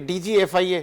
DGFIA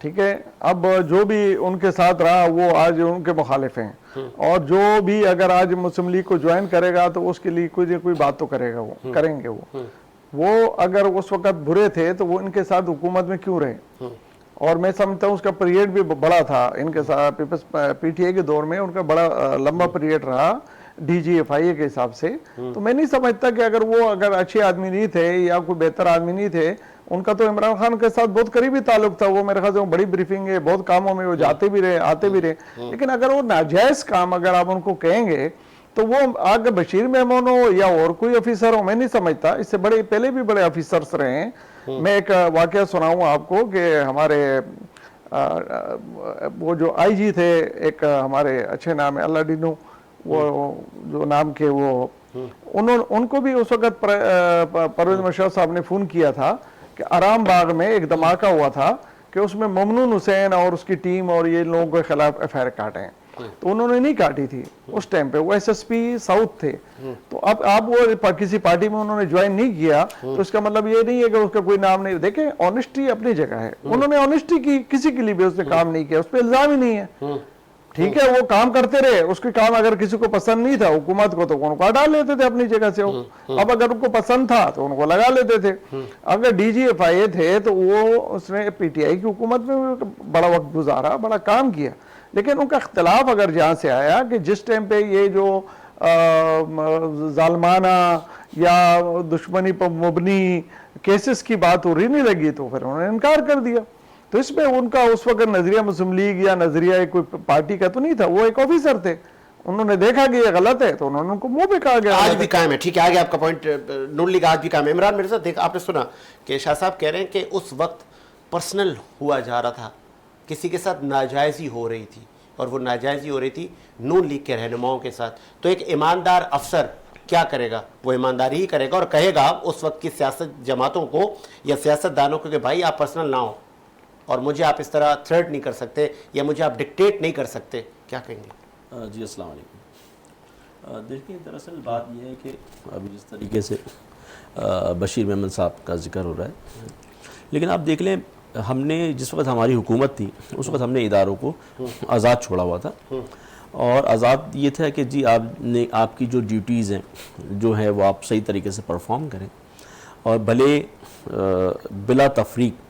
ٹھیک ہے. اب جو بھی ان کے ساتھ رہا وہ آج ان کے مخالف ہیں, اور جو بھی اگر آج مسلم لیگ کو جوائن کرے گا تو اس کے لیے کوئی بات تو کرے گا, وہ کریں گے. وہ اگر اس وقت برے تھے تو وہ ان کے ساتھ حکومت میں کیوں رہے؟ اور میں سمجھتا ہوں اس کا پیریڈ بھی بڑا تھا ان کے ساتھ, پی ٹی اے کے دور میں ان کا بڑا لمبا پیریڈ رہا ڈی جی ایف آئی اے کے حساب سے. تو میں نہیں سمجھتا کہ اگر اچھے آدمی نہیں تھے یا کوئی بہتر آدمی نہیں تھے, ان کا تو عمران خان کے ساتھ بہت قریبی تعلق تھا. وہ میرے خیال سے بڑی بریفنگ ہے, بہت کاموں میں وہ جاتے بھی رہے آتے بھی رہے. لیکن اگر وہ ناجائز کام اگر آپ ان کو کہیں گے تو وہ آگے بشیر میمون ہو یا اور کوئی افیسر ہو, میں نہیں سمجھتا. اس سے بڑے پہلے بھی بڑے افیسرس رہے ہیں. میں ایک واقعہ سناؤں آپ کو کہ ہمارے وہ جو آئی جی تھے ایک ہمارے اچھے نام ہے اللہ ڈینو, وہ جو نام کے وہ ان کو بھی اس وقت پرویز مشرف صاحب نے فون کیا تھا کہ آرام باغ میں ایک دھماکہ ہوا تھا کہ اس میں ممنون حسین اور اس کی ٹیم اور یہ لوگوں کے خلاف ایف آئی آر کاٹے ہیں. تو انہوں نے نہیں کاٹی تھی اس ٹائم پہ, وہ ایس ایس پی ساؤتھ تھے. تو اب آپ وہ کسی پارٹی میں انہوں نے جوائن نہیں کیا تو اس کا مطلب یہ نہیں ہے کہ اس کا کوئی نام نہیں. دیکھیں آنیسٹی اپنی جگہ ہے, انہوں نے آنیسٹی کی, کسی کے لیے بھی اس نے کام نہیں کیا, اس پہ الزام ہی نہیں ہے. ٹھیک ہے, وہ کام کرتے رہے, اس کے کام اگر کسی کو پسند نہیں تھا حکومت کو تو ان کو ہٹا لیتے تھے اپنی جگہ سے. اب اگر ان کو پسند تھا تو ان کو لگا لیتے تھے. اگر ڈی جی ایف آئی اے تھے تو وہ اس نے پی ٹی آئی کی حکومت میں بڑا وقت گزارا, بڑا کام کیا. لیکن ان کا اختلاف اگر جہاں سے آیا کہ جس ٹائم پہ یہ جو ظالمانہ یا دشمنی پر مبنی کیسز کی بات ہو رہی نہیں لگی تو پھر انہوں نے انکار کر دیا. تو اس میں ان کا اس وقت نظریہ مسلم لیگ یا نظریہ کوئی پارٹی کا تو نہیں تھا, وہ ایک آفیسر تھے. انہوں نے دیکھا کہ یہ غلط ہے تو انہوں نے ان کو منہ پہ کہا گیا. آج بھی قائم ہے. ٹھیک ہے, آگے آپ کا پوائنٹ, نون لیگ آج بھی قائم ہے. عمران مرزا, دیکھ آپ نے سنا کہ شاہ صاحب کہہ رہے ہیں کہ اس وقت پرسنل ہوا جا رہا تھا, کسی کے ساتھ ناجائزی ہو رہی تھی, اور وہ ناجائزی ہو رہی تھی نون لیگ کے رہنماؤں کے ساتھ. تو ایک ایماندار افسر کیا کرے گا؟ وہ ایمانداری ہی کرے گا اور کہے گا اس وقت کی سیاست جماعتوں کو یا سیاست دانوں کو کہ بھائی آپ پرسنل نہ ہو اور مجھے آپ اس طرح تھریٹ نہیں کر سکتے یا مجھے آپ ڈکٹیٹ نہیں کر سکتے. کیا کہیں گے؟ جی السلام علیکم. دیکھیں دراصل بات یہ ہے کہ ابھی جس طریقے سے بشیر میمن صاحب کا ذکر ہو رہا ہے, لیکن آپ دیکھ لیں ہم نے جس وقت ہماری حکومت تھی اس وقت ہم نے اداروں کو آزاد چھوڑا ہوا تھا. اور آزاد یہ تھا کہ جی آپ کی جو ڈیوٹیز ہیں جو ہے وہ آپ صحیح طریقے سے پرفارم کریں, اور بھلے بلا تفریق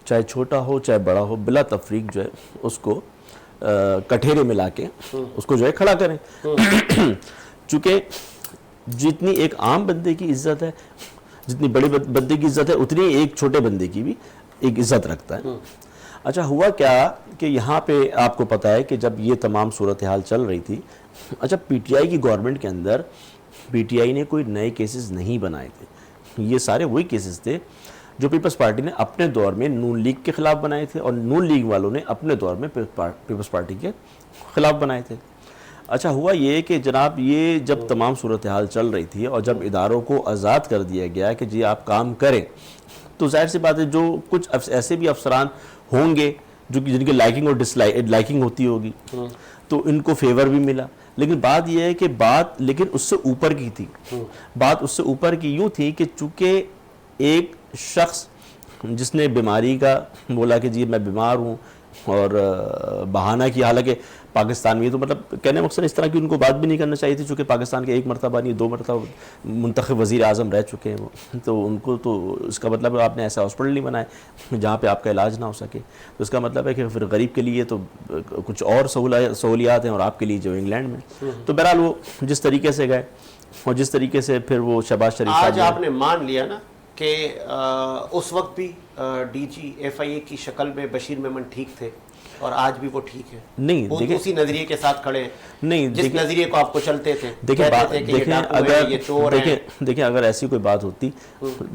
چاہے چھوٹا ہو چاہے بڑا ہو بلا تفریق جو ہے اس کو کٹہرے میں لا کے اس کو جو ہے کھڑا کریں. چونکہ جتنی ایک عام بندے کی عزت ہے, جتنی بڑے بندے کی عزت ہے, اتنی ایک چھوٹے بندے کی بھی ایک عزت رکھتا ہے. اچھا ہوا کیا کہ یہاں پہ آپ کو پتہ ہے کہ جب یہ تمام صورتحال چل رہی تھی, اچھا پی ٹی آئی کی گورنمنٹ کے اندر پی ٹی آئی نے کوئی نئے کیسز نہیں بنائے تھے, یہ سارے وہی کیسز تھے جو پیپلز پارٹی نے اپنے دور میں نون لیگ کے خلاف بنائے تھے اور نون لیگ والوں نے اپنے دور میں پیپلز پارٹی کے خلاف بنائے تھے. اچھا ہوا یہ کہ جناب یہ جب تمام صورتحال چل رہی تھی اور جب اداروں کو آزاد کر دیا گیا کہ جی آپ کام کریں, تو ظاہر سی بات ہے جو کچھ ایسے بھی افسران ہوں گے جو کہ جن کی لائکنگ اور لائکنگ ہوتی ہوگی تو ان کو فیور بھی ملا. لیکن بات یہ ہے کہ بات لیکن اس سے اوپر کی تھی. بات اس سے اوپر کی یوں تھی کہ چونکہ ایک شخص جس نے بیماری کا بولا کہ جی میں بیمار ہوں اور بہانہ کیا, حالانکہ پاکستان میں تو مطلب کہنے مقصد اس طرح کی ان کو بات بھی نہیں کرنا چاہیے تھی چونکہ پاکستان کے ایک مرتبہ نہیں 2 مرتبہ منتخب وزیر اعظم رہ چکے ہیں وہ, تو ان کو تو اس کا مطلب آپ نے ایسا ہاسپٹل نہیں بنائے جہاں پہ آپ کا علاج نہ ہو سکے. تو اس کا مطلب ہے کہ پھر غریب کے لیے تو کچھ اور سہولیات ہیں اور آپ کے لیے جو انگلینڈ میں. تو بہرحال وہ جس طریقے سے گئے اور جس طریقے سے پھر وہ شہباز شریف آج آپ نے مان لیا نا کہ اس وقت بھی ڈی جی ایف آئی اے کی شکل میں بشیر میمن ٹھیک تھے اور آج بھی وہ ٹھیک ہے. نہیں وہ اسی نظریے کے ساتھ کھڑے ہیں, نہیں جس نظریے کو آپ کو چلتے تھے. دیکھیں اگر ایسی کوئی بات ہوتی,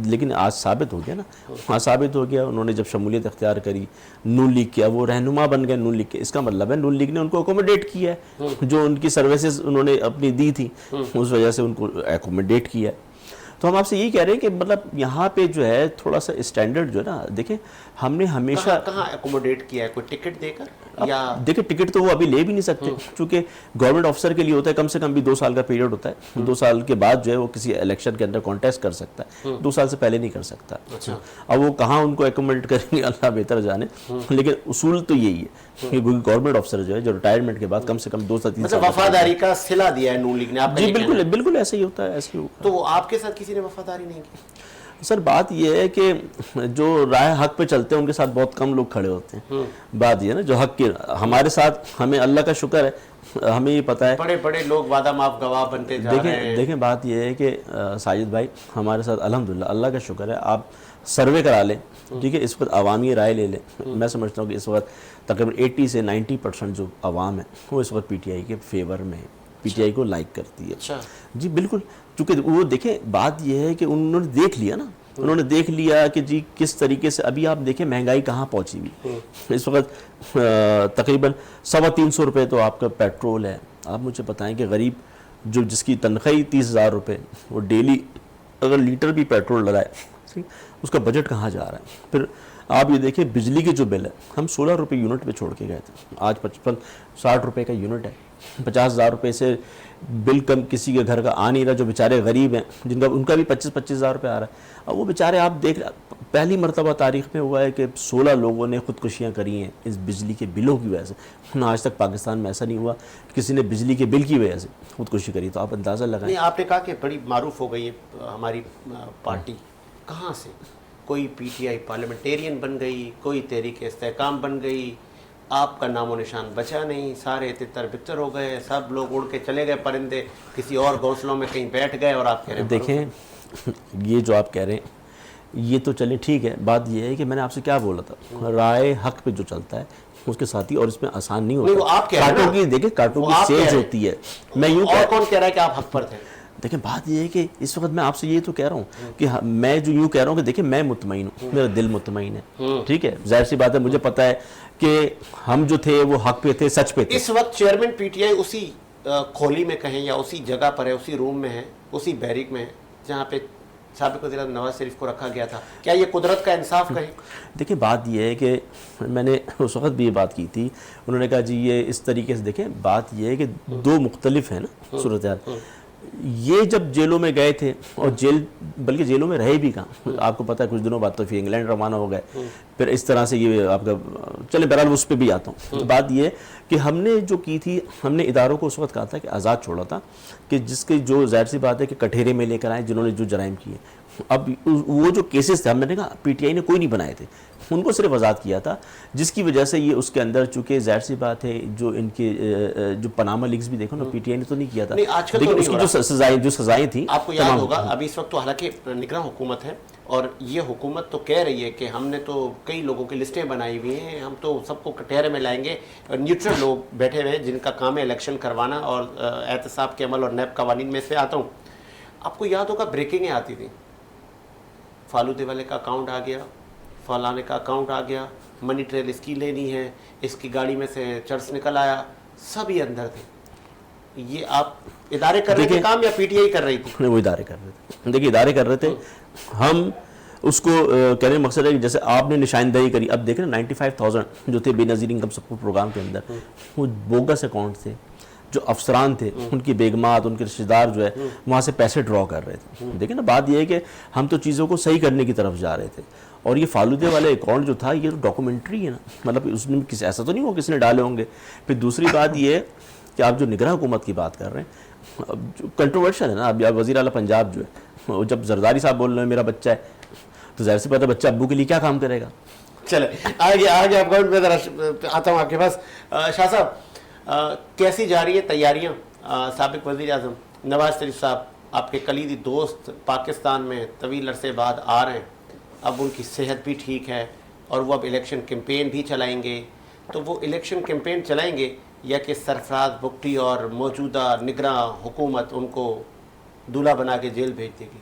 لیکن آج ثابت ہو گیا نا, ہاں ثابت ہو گیا. انہوں نے جب شمولیت اختیار کری, نون لیگ کیا, وہ رہنما بن گئے نون لیگ کے. اس کا مطلب ہے نون لیگ نے ان کو اکوموڈیٹ کیا ہے, جو ان کی سروسز انہوں نے اپنی دی تھی اس وجہ سے ان کو اکوموڈیٹ کیا ہے. تو ہم آپ سے یہی کہہ رہے ہیں کہ مطلب یہاں پہ جو ہے تھوڑا سا اسٹینڈرڈ جو ہے نا، دیکھیں ہم نے ہمیشہ کہاں ایکوموڈیٹ کیا ہے؟ کوئی ٹکٹ دے کر یا دیکھیں ٹکٹ تو وہ ابھی لے بھی نہیں سکتے، چونکہ گورنمنٹ آفیسر کے لیے ہوتا ہے کم سے کم بھی 2 سال کا پیریڈ ہوتا ہے، 2 سال کے بعد جو ہے وہ کسی الیکشن کے اندر کانٹیسٹ کر سکتا ہے، 2 سال سے پہلے نہیں کر سکتا. اب وہ کہاں ان کو ایکوموڈیٹ کریں گے اللہ بہتر جانے، لیکن اصول تو یہی ہے کہ گورنمنٹ آفیسر جو ہے جو ریٹائرمنٹ کے بعد کم سے کم 2 سے 3 سال وفاداری کا صلہ دیا ہے نون لیگ نے آپ کا؟ جی بالکل بالکل ایسا ہی ہوتا ہے، ایسے ہی ہوگا. تو آپ کے ساتھ کسی نے وفاداری نہیں کی؟ سر بات یہ ہے کہ جو رائے حق پہ چلتے ہیں ان کے ساتھ بہت کم لوگ کھڑے ہوتے ہیں. بات یہ ہے نا جو حق کے ہمارے ساتھ، ہمیں اللہ کا شکر ہے ہمیں یہ پتہ ہے، بڑے بڑے لوگ وعدہ معاف گواہ بنتے جا رہے ہیں. دیکھیں بات یہ ہے کہ ساجد بھائی ہمارے ساتھ الحمدللہ اللہ کا شکر ہے، آپ سروے کرا لیں ٹھیک ہے، اس وقت عوامی رائے لے لیں. میں سمجھتا ہوں کہ اس وقت تقریباً 80 سے 90% جو عوام ہے وہ اس وقت پی ٹی آئی کے فیور میں ہے، پی ٹی آئی کو لائک کرتی ہے. جی بالکل، چونکہ وہ دیکھیں بات یہ ہے کہ انہوں نے دیکھ لیا نا، انہوں نے دیکھ لیا کہ جی کس طریقے سے ابھی آپ دیکھیں مہنگائی کہاں پہنچی ہوئی اس وقت. تقریباً 350 روپے تو آپ کا پیٹرول ہے. آپ مجھے بتائیں کہ غریب جو جس کی تنخواہ 30,000 روپے، وہ ڈیلی اگر لیٹر بھی پیٹرول لگائے اس کا بجٹ کہاں جا رہا ہے. پھر آپ یہ دیکھیں بجلی کے جو بل ہے ہم 16 روپے یونٹ پہ چھوڑ کے گئے تھے، آج 55-60 روپے کا یونٹ ہے. 50,000 روپے سے بل کم کسی کے گھر کا آ نہیں رہا، جو بیچارے غریب ہیں جن کا ان کا بھی 25,000 روپے آ رہا ہے. اب وہ بیچارے آپ دیکھ پہلی مرتبہ تاریخ میں ہوا ہے کہ 16 لوگوں نے خودکشیاں کری ہیں اس بجلی کے بلوں کی وجہ سے. آج تک پاکستان میں ایسا نہیں ہوا کہ کسی نے بجلی کے بل کی وجہ سے خودکشی کری. تو آپ اندازہ لگائیں. نہیں، آپ نے کہا کہ بڑی معروف ہو گئی ہے ہماری پارٹی، کہاں سے؟ کوئی پی ٹی آئی پارلیمنٹیرین بن گئی، کوئی تحریک استحکام بن گئی، آپ کا نام و نشان بچا نہیں، سارے تتر بتر ہو گئے، سب لوگ اڑ کے چلے گئے پرندے کسی اور گھونسلوں میں کہیں بیٹھ گئے. اور آپ کہہ رہے ہیں دیکھیں یہ جو آپ کہہ رہے ہیں یہ تو چلیں ٹھیک ہے، بات یہ ہے کہ میں نے آپ سے کیا بولا تھا، رائے حق پہ جو چلتا ہے اس کے ساتھی، اور اس میں آسان نہیں وہ ہوتا. آپ کہہ رہے ہیں کانٹوں کی دیکھیں کانٹوں کی سیج ہوتی ہے. میں یوں اور کون کہہ رہا ہے کہ آپ حق پر تھے؟ دیکھیں بات یہ ہے کہ اس وقت میں آپ سے یہ تو کہہ رہا ہوں کہ میں جو یوں کہہ رہا ہوں کہ دیکھیں میں مطمئن ہوں، میرا دل مطمئن ہے ٹھیک ہے. ظاہر سی بات ہے مجھے پتا ہے کہ ہم جو تھے وہ حق پہ تھے، سچ پہ تھے. اس وقت چیئرمین پی ٹی آئی اسی کھولی میں کہیں یا اسی جگہ پر ہے، اسی روم میں ہے، اسی بیرک میں ہے جہاں پہ سابق وزیر اعظم نواز شریف کو رکھا گیا تھا. کیا یہ قدرت کا انصاف کہیں؟ دیکھیں بات یہ ہے کہ میں نے اس وقت بھی یہ بات کی تھی، انہوں نے کہا جی یہ اس طریقے سے. دیکھیں بات یہ ہے کہ 2 مختلف ہیں نا صورتحال. یہ جب جیلوں میں گئے تھے اور بلکہ جیلوں میں رہے بھی کہاں، آپ کو پتہ ہے کچھ دنوں بعد تو پھر انگلینڈ روانہ ہو گئے. پھر اس طرح سے یہ آپ کا چلیں بہرحال اس پہ بھی آتا ہوں. بات یہ ہے کہ ہم نے جو کی تھی، ہم نے اداروں کو اس وقت کہا تھا کہ آزاد چھوڑا تھا کہ جس کے جو ظاہر سی بات ہے کہ کٹہرے میں لے کر آئیں جنہوں نے جو جرائم کیے. اب وہ جو کیسز تھے ہم نے کہا پی ٹی آئی نے کوئی نہیں بنائے تھے، ان کو صرف آزاد کیا تھا، جس کی وجہ سے یہ اس کے اندر چونکہ ظاہر سی بات ہے جو ان کے جو پناما لیکس بھی دیکھو نا پی ٹی آئی نے تو نہیں کیا تھا. لیکن اس کی جو سزائیں تھیں آپ کو یاد ہوگا ابھی اس وقت تو حالانکہ نگراں حکومت ہے اور یہ حکومت تو کہہ رہی ہے کہ ہم نے تو کئی لوگوں کی لسٹیں بنائی ہوئی ہیں، ہم تو سب کو کٹہرے میں لائیں گے. نیوٹرل لوگ بیٹھے ہوئے ہیں جن کا کام ہے الیکشن کروانا اور احتساب کے عمل اور نیب قوانین میں سے آتا ہوں. آپ کو یاد ہوگا بریکنگیں آتی تھیں، فالودے والے کا اکاؤنٹ آ گیا، فلانے کا اکاؤنٹ آ گیا، منی ٹریل اس کی لینی ہے، اس کی گاڑی میں سے چرس نکل آیا، سب یہ اندر تھے. یہ آپ ادارے کر رہے تھے کام یا پی ٹی آئی کر رہی تھی؟ وہ ادارے کر رہے تھے. دیکھیے ادارے کر رہے تھے، ہم اس کو کہنے مقصد ہے کہ جیسے آپ نے نشاندہی کری. اب دیکھیں 95,000 جو تھے بے نظیر انکم سپورٹ پروگرام کے اندر، وہ بوگس اکاؤنٹ تھے. جو افسران تھے ان کی بیگمات، ان کے رشتہ دار جو ہے وہاں سے پیسے ڈرا کر رہے تھے. دیکھیں نا بات یہ ہے کہ ہم تو چیزوں کو صحیح کرنے کی طرف جا رہے تھے. اور یہ فالودے والے اکاؤنٹ جو تھا یہ تو ڈاکومنٹری ہے نا، مطلب اس میں ایسا تو نہیں ہو کسی نے ڈالے ہوں گے. پھر دوسری بات یہ ہے کہ آپ جو نگراں حکومت کی بات کر رہے ہیں، اب جو کنٹروورشل ہے نا، اب وزیر اعلیٰ پنجاب جو ہے جب زرداری صاحب بول رہے ہیں میرا بچہ ہے، تو ظاہر سی بات ہے بچہ ابو کے لیے کیا کام کرے گا. چلے آگے آپ میں ذرا آتا ہوں آپ کے پاس. شاہ صاحب کیسی جا رہی ہے تیاریاں؟ سابق وزیر اعظم نواز شریف صاحب آپ کے کلیدی دوست پاکستان میں طویل عرصے بعد آ رہے ہیں، اب ان کی صحت بھی ٹھیک ہے اور وہ اب الیکشن کیمپین بھی چلائیں گے. تو وہ الیکشن کیمپین چلائیں گے یا کہ سرفراز بگٹی اور موجودہ نگراں حکومت ان کو دولہا بنا کے جیل بھیج دے گی؟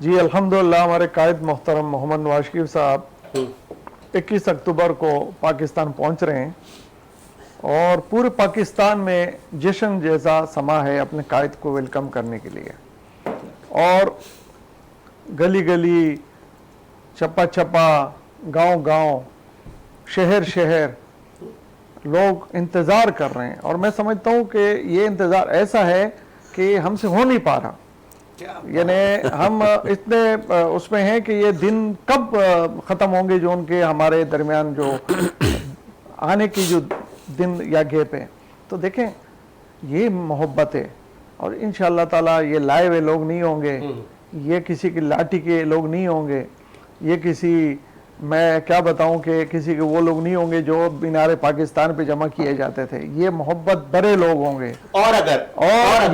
جی الحمدللہ ہمارے قائد محترم محمد نواز شریف صاحب 21 اکتوبر کو پاکستان پہنچ رہے ہیں اور پورے پاکستان میں جشن جیسا سما ہے اپنے قائد کو ویلکم کرنے کے لیے. اور گلی گلی، چپا چپا، گاؤں گاؤں، شہر شہر لوگ انتظار کر رہے ہیں، اور میں سمجھتا ہوں کہ یہ انتظار ایسا ہے کہ ہم سے ہو نہیں پا رہا. یعنی ہم اتنے اس میں ہیں کہ یہ دن کب ختم ہوں گے جو ان کے ہمارے درمیان جو آنے کی جو دن یا گیپ ہے. تو دیکھیں یہ محبت ہے، اور انشاءاللہ تعالی یہ لائے ہوئے لوگ نہیں ہوں گے، یہ کسی کی لاٹھی کے لوگ نہیں ہوں گے، یہ کسی، میں کیا بتاؤں کہ کسی کے وہ لوگ نہیں ہوں گے جو مینار پاکستان پہ جمع کیے جاتے تھے. یہ محبت بڑے لوگ ہوں گے، اور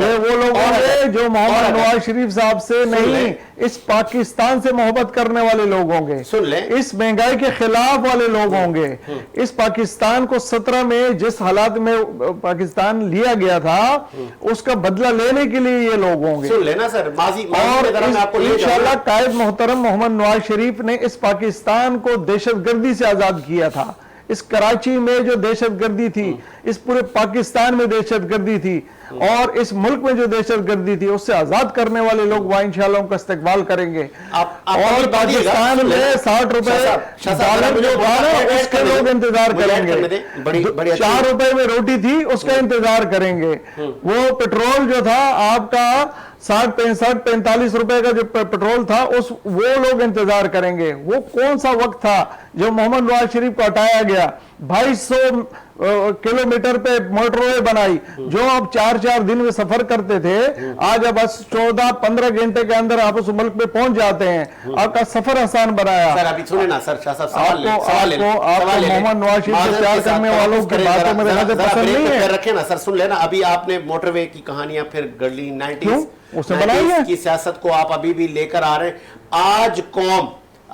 یہ وہ لوگ ہوں گے جو محمد نواز شریف صاحب سے نہیں، اس پاکستان سے محبت کرنے والے لوگ ہوں گے، سن لیں، اس مہنگائی کے خلاف والے لوگ ہوں گے، اس پاکستان کو 17 میں جس حالات میں پاکستان لیا گیا تھا اس کا بدلہ لینے کے لیے یہ لوگ ہوں گے. سن لینا سر، اور انشاءاللہ قائد محترم محمد نواز شریف نے اس پاکستان کو دہشت گردی سے آزاد کیا تھا. اس کراچی میں جو دہشت گردی تھی، اس پورے پاکستان میں دہشت گردی تھی، اور اس ملک میں جو دہشت گردی تھی اس سے آزاد کرنے والے لوگ وہاں انشاءاللہ ان کا استقبال کریں گے. اور پاکستان میں 60 روپے ڈالر جو تھا نا اس کے لوگ انتظار کریں گے. 4 روپے میں روٹی تھی اس کا انتظار کریں گے. وہ پٹرول جو تھا آپ کا 60-65-45 روپے کا جو پٹرول تھا وہ لوگ انتظار کریں گے. وہ کون سا وقت تھا جو محمد نواز شریف کو ہٹایا گیا، 2200 کلومیٹر پہ موٹر وے بنائی، جو آپ 4 دن میں سفر کرتے تھے آج اب 14-15 گھنٹے کے اندر آپ اس ملک پہ پہنچ جاتے ہیں. آپ کا سفر آسان بنایا. سر ابھی سنیں نا سر، شاہ صاحب آپ کو محمد نواز شریف سے پیار کرنے والوں کی باتیں میرے خیال سے پسند نہیں ہے. رکھیں نا سر، سن لینا. ابھی آپ نے موٹر وے کی کہانیاں پھر گرلی 90s کی سیاست کو آپ ابھی بھی لے کر آ رہے ہیں. آج قوم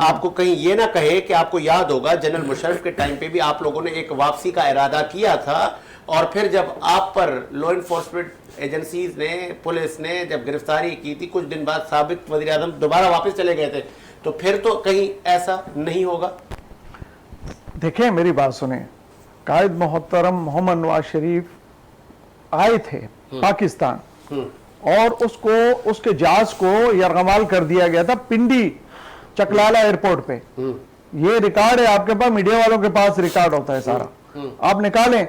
آپ کو کہیں یہ نہ کہے کہ آپ کو یاد ہوگا جنرل مشرف کے ٹائم پہ بھی آپ لوگوں نے ایک واپسی کا ارادہ کیا تھا، اور پھر جب آپ پر لا انفورسمنٹ ایجنسیز نے، پولیس نے جب گرفتاری کی تھی، کچھ دن بعد سابق وزیر اعظم دوبارہ واپس چلے گئے تھے. تو پھر تو کہیں ایسا نہیں ہوگا. دیکھیں میری بات سنیں، قائد محترم محمد نواز شریف آئے تھے پاکستان، اور اس کے جہاز کو یرغمال کر دیا گیا تھا پنڈی چکلالہ ایئرپورٹ پہ. یہ ریکارڈ ہے آپ کے پاس، میڈیا والوں کے پاس ریکارڈ ہوتا ہے سارا، آپ نکالیں.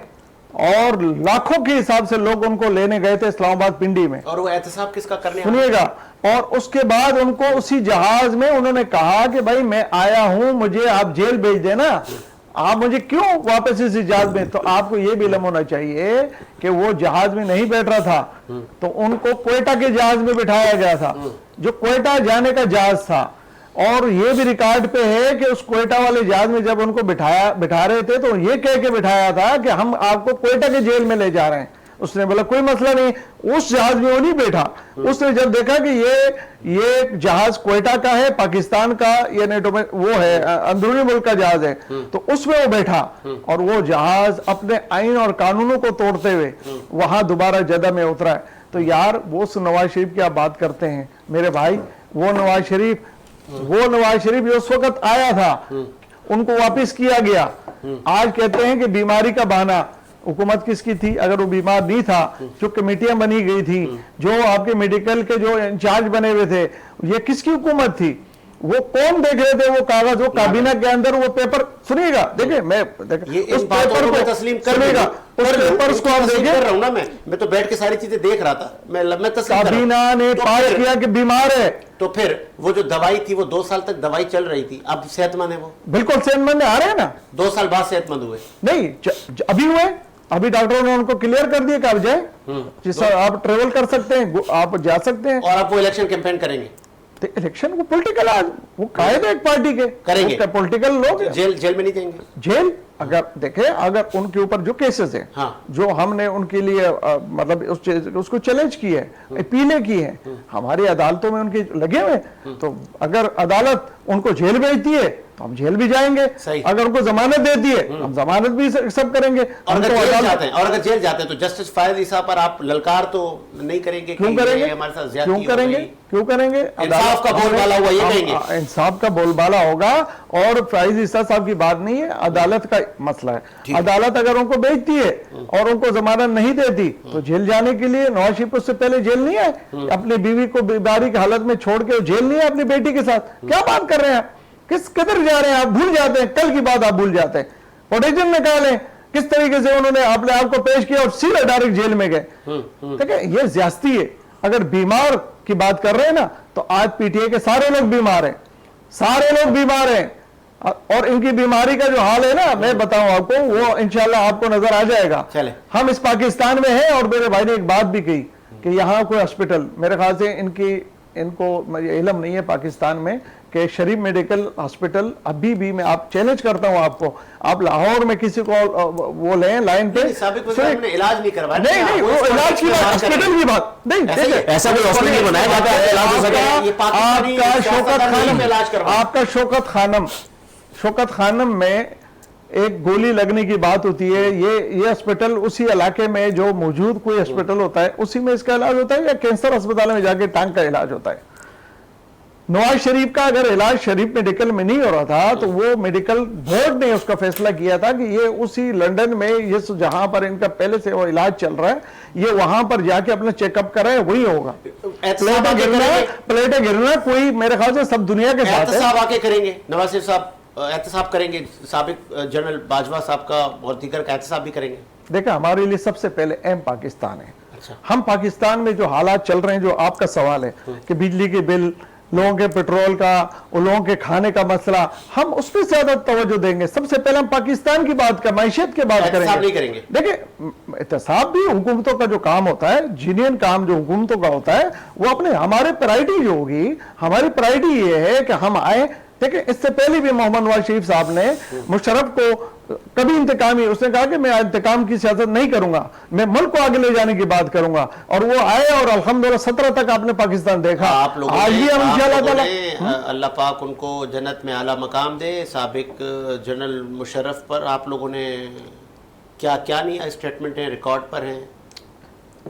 اور لاکھوں کے حساب سے لوگ ان کو لینے گئے تھے اسلام آباد پنڈی میں. اور وہ احتساب کس کا کرنے، سنیے گا. اور اس کے بعد ان کو اسی جہاز میں انہوں نے کہا کہ بھائی میں آیا ہوں، مجھے آپ جیل بھیج دینا، آپ مجھے کیوں واپس اس جہاز میں. تو آپ کو یہ بھی علم ہونا چاہیے کہ وہ جہاز میں نہیں بیٹھ رہا تھا، تو ان کو کوئٹہ کے جہاز میں بٹھایا گیا تھا، جو کوئٹہ جانے کا جہاز تھا. اور یہ بھی ریکارڈ پہ ہے کہ اس کوئٹہ والے جہاز میں جب ان کو بٹھا رہے تھے تو یہ کہہ کے بٹھایا تھا کہ ہم آپ کو کوئٹہ کے جیل میں لے جا رہے ہیں. اس نے بولا کوئی مسئلہ نہیں. اس جہاز میں وہ نہیں بیٹھا. اس نے جب دیکھا کہ یہ جہاز کوئٹہ کا ہے، پاکستان کا، یعنی وہ ہے اندرونی ملک کا جہاز ہے، تو اس میں وہ بیٹھا، اور وہ جہاز اپنے آئین اور قانونوں کو توڑتے ہوئے وہاں دوبارہ جدہ میں اترا ہے. تو یار وہ نواز شریف کی آپ بات کرتے ہیں میرے بھائی، وہ نواز شریف جو اس وقت آیا تھا ان کو واپس کیا گیا. آج کہتے ہیں کہ بیماری کا بہانہ. حکومت کس کی تھی؟ اگر وہ بیمار نہیں تھا، جو کمیٹیاں بنی گئی تھی، جو آپ کے میڈیکل کے جو انچارج بنے ہوئے تھے، یہ کس کی حکومت تھی؟ وہ کون دیکھ رہے تھے وہ کاغذ، وہ کابینہ کے اندر وہ پیپر. سنیے گا، دیکھیں میں اس پیپر کو تسلیم کر گا، اس پیپرز کو آپ دیکھیں. رہا ہوں نا میں تو بیٹھ کے ساری چیزیں دیکھ رہا تھا. میں کابینہ نے پاس کیا کہ بیمار ہے. تو پھر وہ جو دوائی تھی وہ 2 سال تک دوائی چل رہی تھی، اب صحت مند ہے، وہ بالکل صحت مند آ رہے ہیں نا. 2 سال بعد صحت مند ہوئے نہیں، ابھی ہوئے. ابھی ڈاکٹروں نے ان کو کلیئر کر دیا کہ آپ جائیں، آپ ٹریول کر سکتے ہیں، آپ جا سکتے ہیں. اور آپ وہ الیکشن کیمپین کریں گے. الیکشن کو پولیٹیکل وہ قائد ہے ایک پارٹی کے، کریں گے پولیٹیکل لوگ. جیل میں نہیں جائیں گے. جیل اگر دیکھیں، اگر ان کے اوپر جو کیسز ہیں جو ہم نے ان کے لیے مطلب اس کو چیلنج کی ہے، اپیلیں کی ہیں، ہماری عدالتوں میں ان کے لگے ہوئے، تو اگر عدالت ان کو جیل بھیجتی ہے تو ہم جیل بھی جائیں گے. صحیح. اگر ان کو ضمانت دیتی ہے ہم ضمانت بھی سب کریں گے. اور اگر جیل جاتے ہیں تو جسٹس فائز عیسیٰ پر آپ للکار تو نہیں کریں گے؟ کیوں کریں گے؟ ہمارے ساتھ زیادتی کیوں کریں گے؟ انصاف کا بول بالا ہوا، یہ کہیں گے انصاف کا بول بالا ہوگا. اور فائز عیسیٰ صاحب کی بات نہیں ہے، عدالت کا مسئلہ ہے. عدالت اگر ان کو بیچتی ہے اور ان کو ضمانت نہیں دیتی تو جیل جانے کے لیے نواز شریف اس سے پہلے جیل نہیں آئے؟ اپنی بیوی کو بیماری کی حالت میں چھوڑ کے جیل نہیں ہے اپنی بیٹی کے ساتھ؟ کیا بات کر رہے ہیں؟ کس قدر جا رہے ہیں آپ؟ بھول جاتے ہیں کل کی بات، آپ بھول جاتے ہیں. پروٹیکشن نکالیں کس طریقے سے انہوں نے اپنے آپ کو پیش کیا اور سیدھا ڈائریکٹ جیل میں گئے. دیکھیں یہ زیادتی ہے. اگر بیمار کی بات کر رہے ہیں نا تو آج پی ٹی آئی کے سارے لوگ بیمار ہیں، سارے لوگ بیمار ہیں. اور ان کی بیماری کا جو حال ہے نا میں بتاؤں آپ کو، وہ انشاءاللہ آپ کو نظر آ جائے گا. ہم اس پاکستان میں ہیں. اور میرے بھائی نے ایک بات بھی کہی کہ یہاں کوئی ہاسپٹل، میرے خیال سے ان کو علم نہیں ہے پاکستان میں کہ شریف میڈیکل ہاسپٹل ابھی بھی، میں آپ چیلنج کرتا ہوں آپ کو، آپ لاہور میں کسی کو وہ لیں لائن پہ، علاج نہیں کروایا. نہیں وہ علاج کی بات، ہاسپٹل کی بات نہیں. ایسا کوئی ہاسپٹل نہیں بنایا جاتا ہے علاج ہو سکے. آپ کا شوکت خانم میں ایک گولی لگنے کی بات ہوتی ہے. یہ ہسپتال اسی علاقے میں جو موجود کوئی ہسپتال ہوتا ہے اسی میں اس کا علاج ہوتا ہے، یا کینسر ہسپتال میں جا کے ٹانگ کا علاج ہوتا ہے؟ نواز شریف کا اگر علاج شریف میڈیکل میں نہیں ہو رہا تھا تو وہ میڈیکل بورڈ نے اس کا فیصلہ کیا تھا کہ یہ اسی لندن میں جہاں پر ان کا پہلے سے وہ علاج چل رہا ہے یہ وہاں پر جا کے اپنا چیک اپ کرائے، وہی ہوگا. پلیٹیں گرنا کوئی میرے خیال سے سب دنیا کے ساتھ احتساب آ کے کریں گے. نواز شریف صاحب احتساب کریں گے، سابق جنرل باجوہ صاحب کا اور دیگر کا احتساب بھی کریں گے. دیکھیں ہمارے لیے سب سے پہلے اہم پاکستان ہے. ہم پاکستان میں جو حالات چل رہے ہیں، جو آپ کا سوال ہے کہ بجلی کے بل، لوگوں کے پیٹرول کا، لوگوں کے کھانے کا مسئلہ، ہم اس پہ زیادہ توجہ دیں گے. سب سے پہلے ہم پاکستان کی بات کا، معیشت کی بات کریں گے. دیکھیں احتساب بھی حکومتوں کا جو کام ہوتا ہے، جینین کام جو حکومتوں کا ہوتا ہے، وہ اپنے ہمارے پرائرٹی جو ہوگی، ہماری پرائرٹی یہ ہے کہ ہم آئیں. دیکھیں اس سے پہلے بھی محمد نواز شریف صاحب نے مشرف کو کبھی انتقامی، اس نے کہا کہ میں انتقام کی سیاست نہیں کروں گا، میں ملک کو آگے لے جانے کی بات کروں گا، اور وہ آئے اور الحمدللہ 17 تک آپ نے پاکستان دیکھا. آج بھی ہم انشاءاللہ اللہ پاک ان کو جنت میں اعلیٰ مقام دے. سابق جنرل مشرف پر آپ لوگوں نے کیا کیا نہیں اسٹیٹمنٹ ہیں، ریکارڈ پر ہیں؟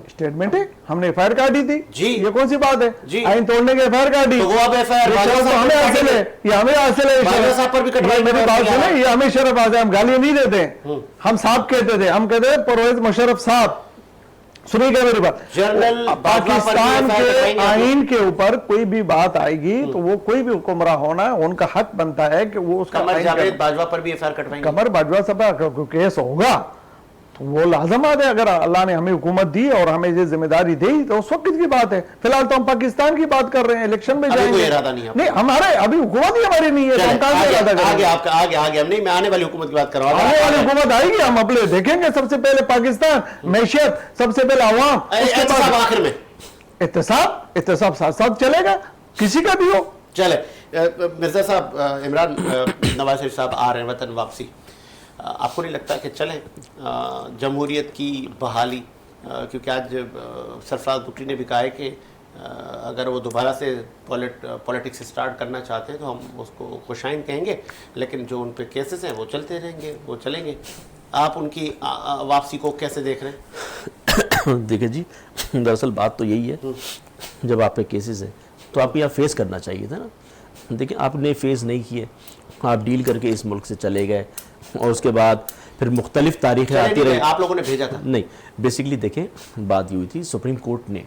اسٹیٹمنٹ ہے، ہم نے ایف آئی آر کاٹی تھی. جی یہ کون سی بات ہے؟ آئین توڑنے کے ایف آئی آر کاٹی، تو وہ اب ایف آئی آر ہمیں حاصل ہے، یہ ہمیں حاصل ہے. باجوہ صاحب پر بھی کٹوائی. میری بات سنیں، یہ ہمیں شرف آتا ہے. ہم گالیاں نہیں دیتے، ہم صاحب کہتے تھے، ہم کہتے ہیں پرویز مشرف صاحب. سنیے گا میری بات، پاکستان کے آئین کے اوپر کوئی بھی بات آئے گی تو وہ کوئی بھی حکمراں ہونا ان کا حق بنتا ہے کہ وہ اس کا. قمر جاوید باجوہ پر بھی ایف آئی آر کٹوائیں گے. قمر باجوہ صاحب کا کیس ہوگا تو وہ لازمات ہے. اگر اللہ نے ہمیں حکومت دی اور ہمیں یہ ذمہ داری دی تو اس وقت کی بات ہے. فی الحال تو ہم پاکستان کی بات کر رہے ہیں، الیکشن میں جائیں گے. نہیں ہمارے ابھی حکومت ہی ہماری نہیں ہے. میں آنے والی حکومت کی بات کر رہا ہوں. آنے والی حکومت آئے گی، ہم اپنے دیکھیں گے. سب سے پہلے پاکستان، معیشت، سب سے پہلے عوام، آخر میں احتساب ساتھ ساتھ چلے گا کسی کا بھی ہو. چلے مرزا صاحب، عمران نواز شریف صاحب آ رہے ہیں وطن واپسی. آپ کو نہیں لگتا کہ چلیں جمہوریت کی بحالی، کیونکہ آج سرفراز بھٹی نے بھی کہا ہے کہ اگر وہ دوبارہ سے پولیٹکس سٹارٹ کرنا چاہتے ہیں تو ہم اس کو خوشائند کہیں گے، لیکن جو ان پہ کیسز ہیں وہ چلتے رہیں گے، وہ چلیں گے. آپ ان کی واپسی کو کیسے دیکھ رہے ہیں؟ دیکھیں جی، دراصل بات تو یہی ہے، جب آپ پہ کیسز ہیں تو آپ کو یہاں فیس کرنا چاہیے تھا نا. دیکھیں آپ نے فیس نہیں کیے، آپ ڈیل کر کے اس ملک سے چلے گئے اور اس کے بعد پھر مختلف تاریخیں آتی رہی. آپ لوگوں نے بھیجا تھا؟ نہیں، بیسیکلی دیکھیں بات یہ ہوئی تھی، سپریم کورٹ نے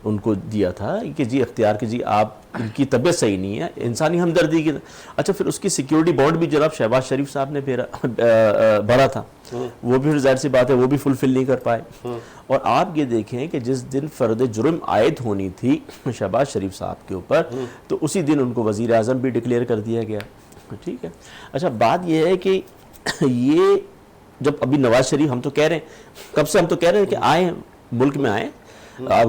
ان کو دیا تھا کہ جی اختیار کہ جی آپ ان کی طبیعت صحیح نہیں ہے، انسانی ہمدردی کی. اچھا پھر اس کی سیکیورٹی بانڈ بھی جناب شہباز شریف صاحب نے بھرا تھا، وہ بھی ظاہر سی بات ہے وہ بھی فلفل نہیں کر پائے. اور آپ یہ دیکھیں کہ جس دن فرد جرم عائد ہونی تھی شہباز شریف صاحب کے اوپر تو اسی دن ان کو وزیر اعظم بھی ڈکلیئر کر دیا گیا. ٹھیک ہے. اچھا بات یہ ہے کہ یہ جب ابھی نواز شریف، ہم تو کہہ رہے ہیں کب سے، ہم تو کہہ رہے ہیں کہ آئیں ملک میں آئیں،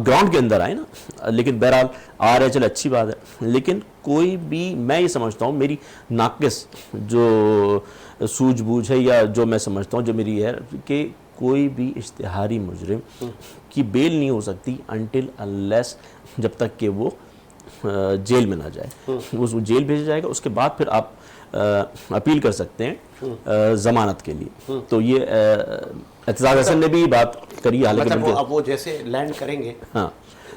گراؤنڈ کے اندر آئیں نا، لیکن بہرحال آ رہے چلے اچھی بات ہے. لیکن کوئی بھی، میں یہ سمجھتا ہوں میری ناقص جو سوجھ بوجھ ہے یا جو میں سمجھتا ہوں جو میری ہے کہ کوئی بھی اشتہاری مجرم کی بیل نہیں ہو سکتی انٹل انلیس، جب تک کہ وہ جیل میں نہ جائے، وہ جیل بھیجا جائے گا، اس کے بعد پھر آپ اپیل کر سکتے ہیں ضمانت کے لیے. تو یہ اعتزاز حسن نے بھی بات کری، حالانکہ مطلب اب وہ جیسے لینڈ کریں گے ہاں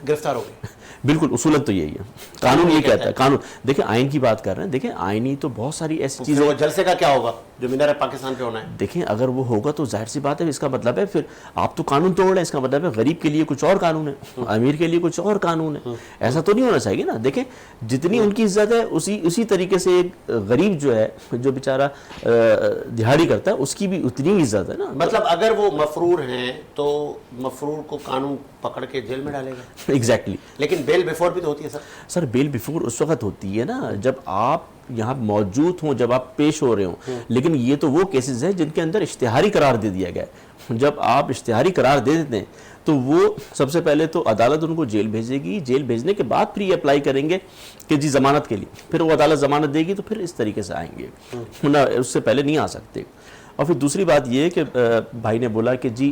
گرفتار ہو گئے. بالکل اصولت تو یہی ہے، قانون یہ کہتا ہے. قانون دیکھیں آئین کی بات کر رہے ہیں، دیکھیں آئینی تو بہت ساری ایسی چیزیں. وہ جلسے کا کیا ہوگا جو مینار پاکستان پہ ہونا ہے؟ دیکھیں اگر وہ ہوگا تو ظاہر سی بات ہے، اس کا مطلب ہے پھر آپ تو قانون توڑ رہے ہیں، اس کا مطلب ہے غریب کے لیے کچھ اور قانون ہے، امیر کے لیے کچھ اور قانون ہے. ایسا تو نہیں ہونا چاہیے نا. دیکھیں جتنی ان کی عزت ہے اسی طریقے سے ایک غریب جو ہے، جو بیچارہ دہاڑی کرتا ہے، اس کی بھی اتنی عزت ہے نا. مطلب اگر وہ مفرور ہیں تو مفرور کو قانون پکڑ کے جیل میں ڈالے گا. ایگزیکٹلی. لیکن بیل بیفور بھی تو ہوتی ہے سر بیل بیفور اس وقت ہوتی ہے نا جب آپ یہاں موجود ہوں، جب آپ پیش ہو رہے ہوں. لیکن یہ تو وہ کیسز ہیں جن کے اندر اشتہاری قرار دے دیا گیا ہے. جب آپ اشتہاری قرار دے دیتے ہیں تو وہ سب سے پہلے تو عدالت ان کو جیل بھیجے گی، جیل بھیجنے کے بعد پھر یہ اپلائی کریں گے کہ جی ضمانت کے لیے، پھر وہ عدالت ضمانت دے گی تو پھر اس طریقے سے آئیں گے، اس سے پہلے نہیں آ سکتے. اور پھر دوسری بات یہ کہ بھائی نے بولا کہ جی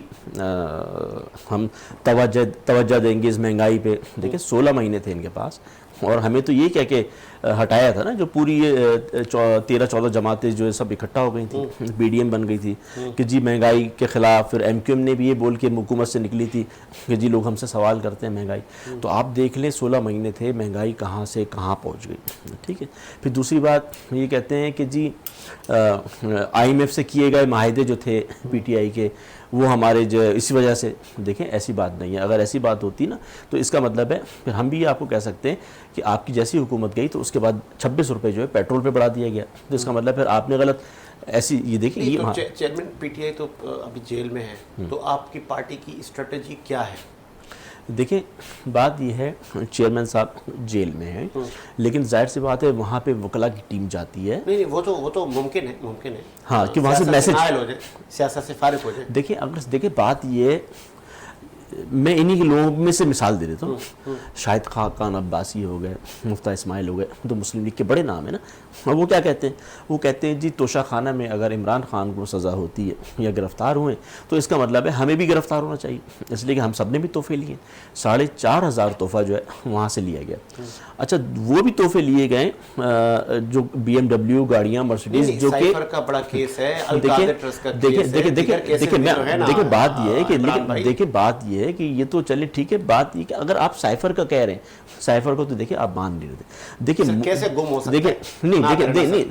ہم توجہ دیں گے اس مہنگائی پہ. دیکھیں 16 مہینے تھے ان کے پاس، اور ہمیں تو یہ کہہ کے ہٹایا تھا نا، جو پوری 13-14 جماعتیں جو ہے سب اکٹھا ہو گئی تھیں، بی ڈی ایم بن گئی تھی کہ جی مہنگائی کے خلاف. پھر ایم کیو ایم نے بھی یہ بول کے حکومت سے نکلی تھی کہ جی لوگ ہم سے سوال کرتے ہیں مہنگائی. تو آپ دیکھ لیں 16 مہینے تھے، مہنگائی کہاں سے کہاں پہنچ گئی. ٹھیک ہے. پھر دوسری بات یہ کہتے ہیں کہ جی آئی ایم ایف سے کیے گئے معاہدے جو تھے پی ٹی آئی کے، وہ ہمارے جو اسی وجہ سے. دیکھیں ایسی بات نہیں ہے. اگر ایسی بات ہوتی نا تو اس کا مطلب ہے پھر ہم بھی آپ کو کہہ سکتے ہیں کہ آپ کی جیسی حکومت گئی تو اس کے بعد 26 روپے جو ہے پیٹرول پہ بڑھا دیا گیا. تو اس کا مطلب پھر آپ نے غلط ایسی یہ دیکھیں یہ چیئرمین پی ٹی آئی تو ابھی جیل میں ہے، تو آپ کی پارٹی کی اسٹریٹجی کیا ہے؟ دیکھیں بات یہ ہے چیئرمین صاحب جیل میں ہیں، لیکن ظاہر سی بات ہے وہاں پہ وکلا کی ٹیم جاتی ہے. نہیں وہ تو ممکن ہے ہاں کہ وہاں سے میسج ہو جائے، سیاست سے فارغ ہو جائے. دیکھیں بات یہ میں انہی کے لوگوں میں سے مثال دے دیتا ہوں. شاہد خاقان عباسی ہو گئے، مفتاح اسماعیل ہو گئے، تو مسلم لیگ کے بڑے نام ہیں نا. اور وہ کیا کہتے ہیں؟ وہ کہتے ہیں جی توشہ خانہ میں اگر عمران خان کو سزا ہوتی ہے یا گرفتار ہوئے تو اس کا مطلب ہے ہمیں بھی گرفتار ہونا چاہیے، اس لیے کہ ہم سب نے بھی تحفے لیے. 4,500 تحفہ جو ہے وہاں سے لیا گیا. اچھا وہ بھی تحفے لیے گئے جو بی ایم ڈبلیو گاڑیاں، مرسیڈیز، جو کہ سائفر کا بڑا کیس ہے، القادر ٹرسٹ کا کیس ہے. دیکھیں بات یہ ہے کہ بات یہ ہے کہ یہ تو چلے ٹھیک ہے. بات یہ کہ اگر آپ سائفر کا کہہ رہے ہیں، سائفر کو تو دیکھیں آپ مان نہیں رہتے. دیکھیں کیسے گم ہو سکتا ہے؟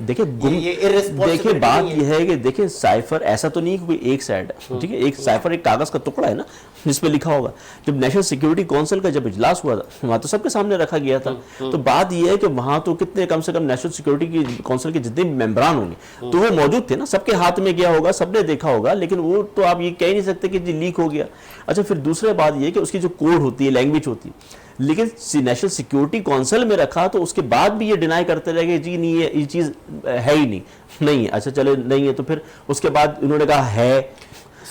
دیکھیں بات یہ ہے کہ دیکھیں سائفر ایسا تو نہیں کہ کوئی ایک سائڈ ہے. ٹھیک ہے، ایک سائفر ایک کاغذ کا ٹکڑا ہے نا جس پہ لکھا ہوگا. جب نیشنل سیکیورٹی کونسل کا جب اجلاس ہوا تھا وہاں تو سب کے سامنے رکھا گیا تھا. تو بات یہ ہے کہ وہاں تو کتنے کم سے کم نیشنل سیکیورٹی کی کونسل کے جتنے بھی ممبران ہوں گے تو وہ موجود تھے نا، سب کے ہاتھ میں گیا ہوگا، سب نے دیکھا ہوگا. لیکن وہ تو آپ یہ کہہ نہیں سکتے کہ جی لیک ہو گیا. اچھا پھر دوسرے بات یہ کہ اس کی جو کوڈ ہوتی ہے، لینگویج ہوتی ہے، لیکن نیشنل سیکیورٹی کونسل میں رکھا تو اس کے بعد بھی یہ ڈینائی کرتے رہے کہ جی نہیں یہ چیز ہے ہی نہیں. اچھا چلے نہیں ہے تو پھر اس کے بعد انہوں نے کہا ہے،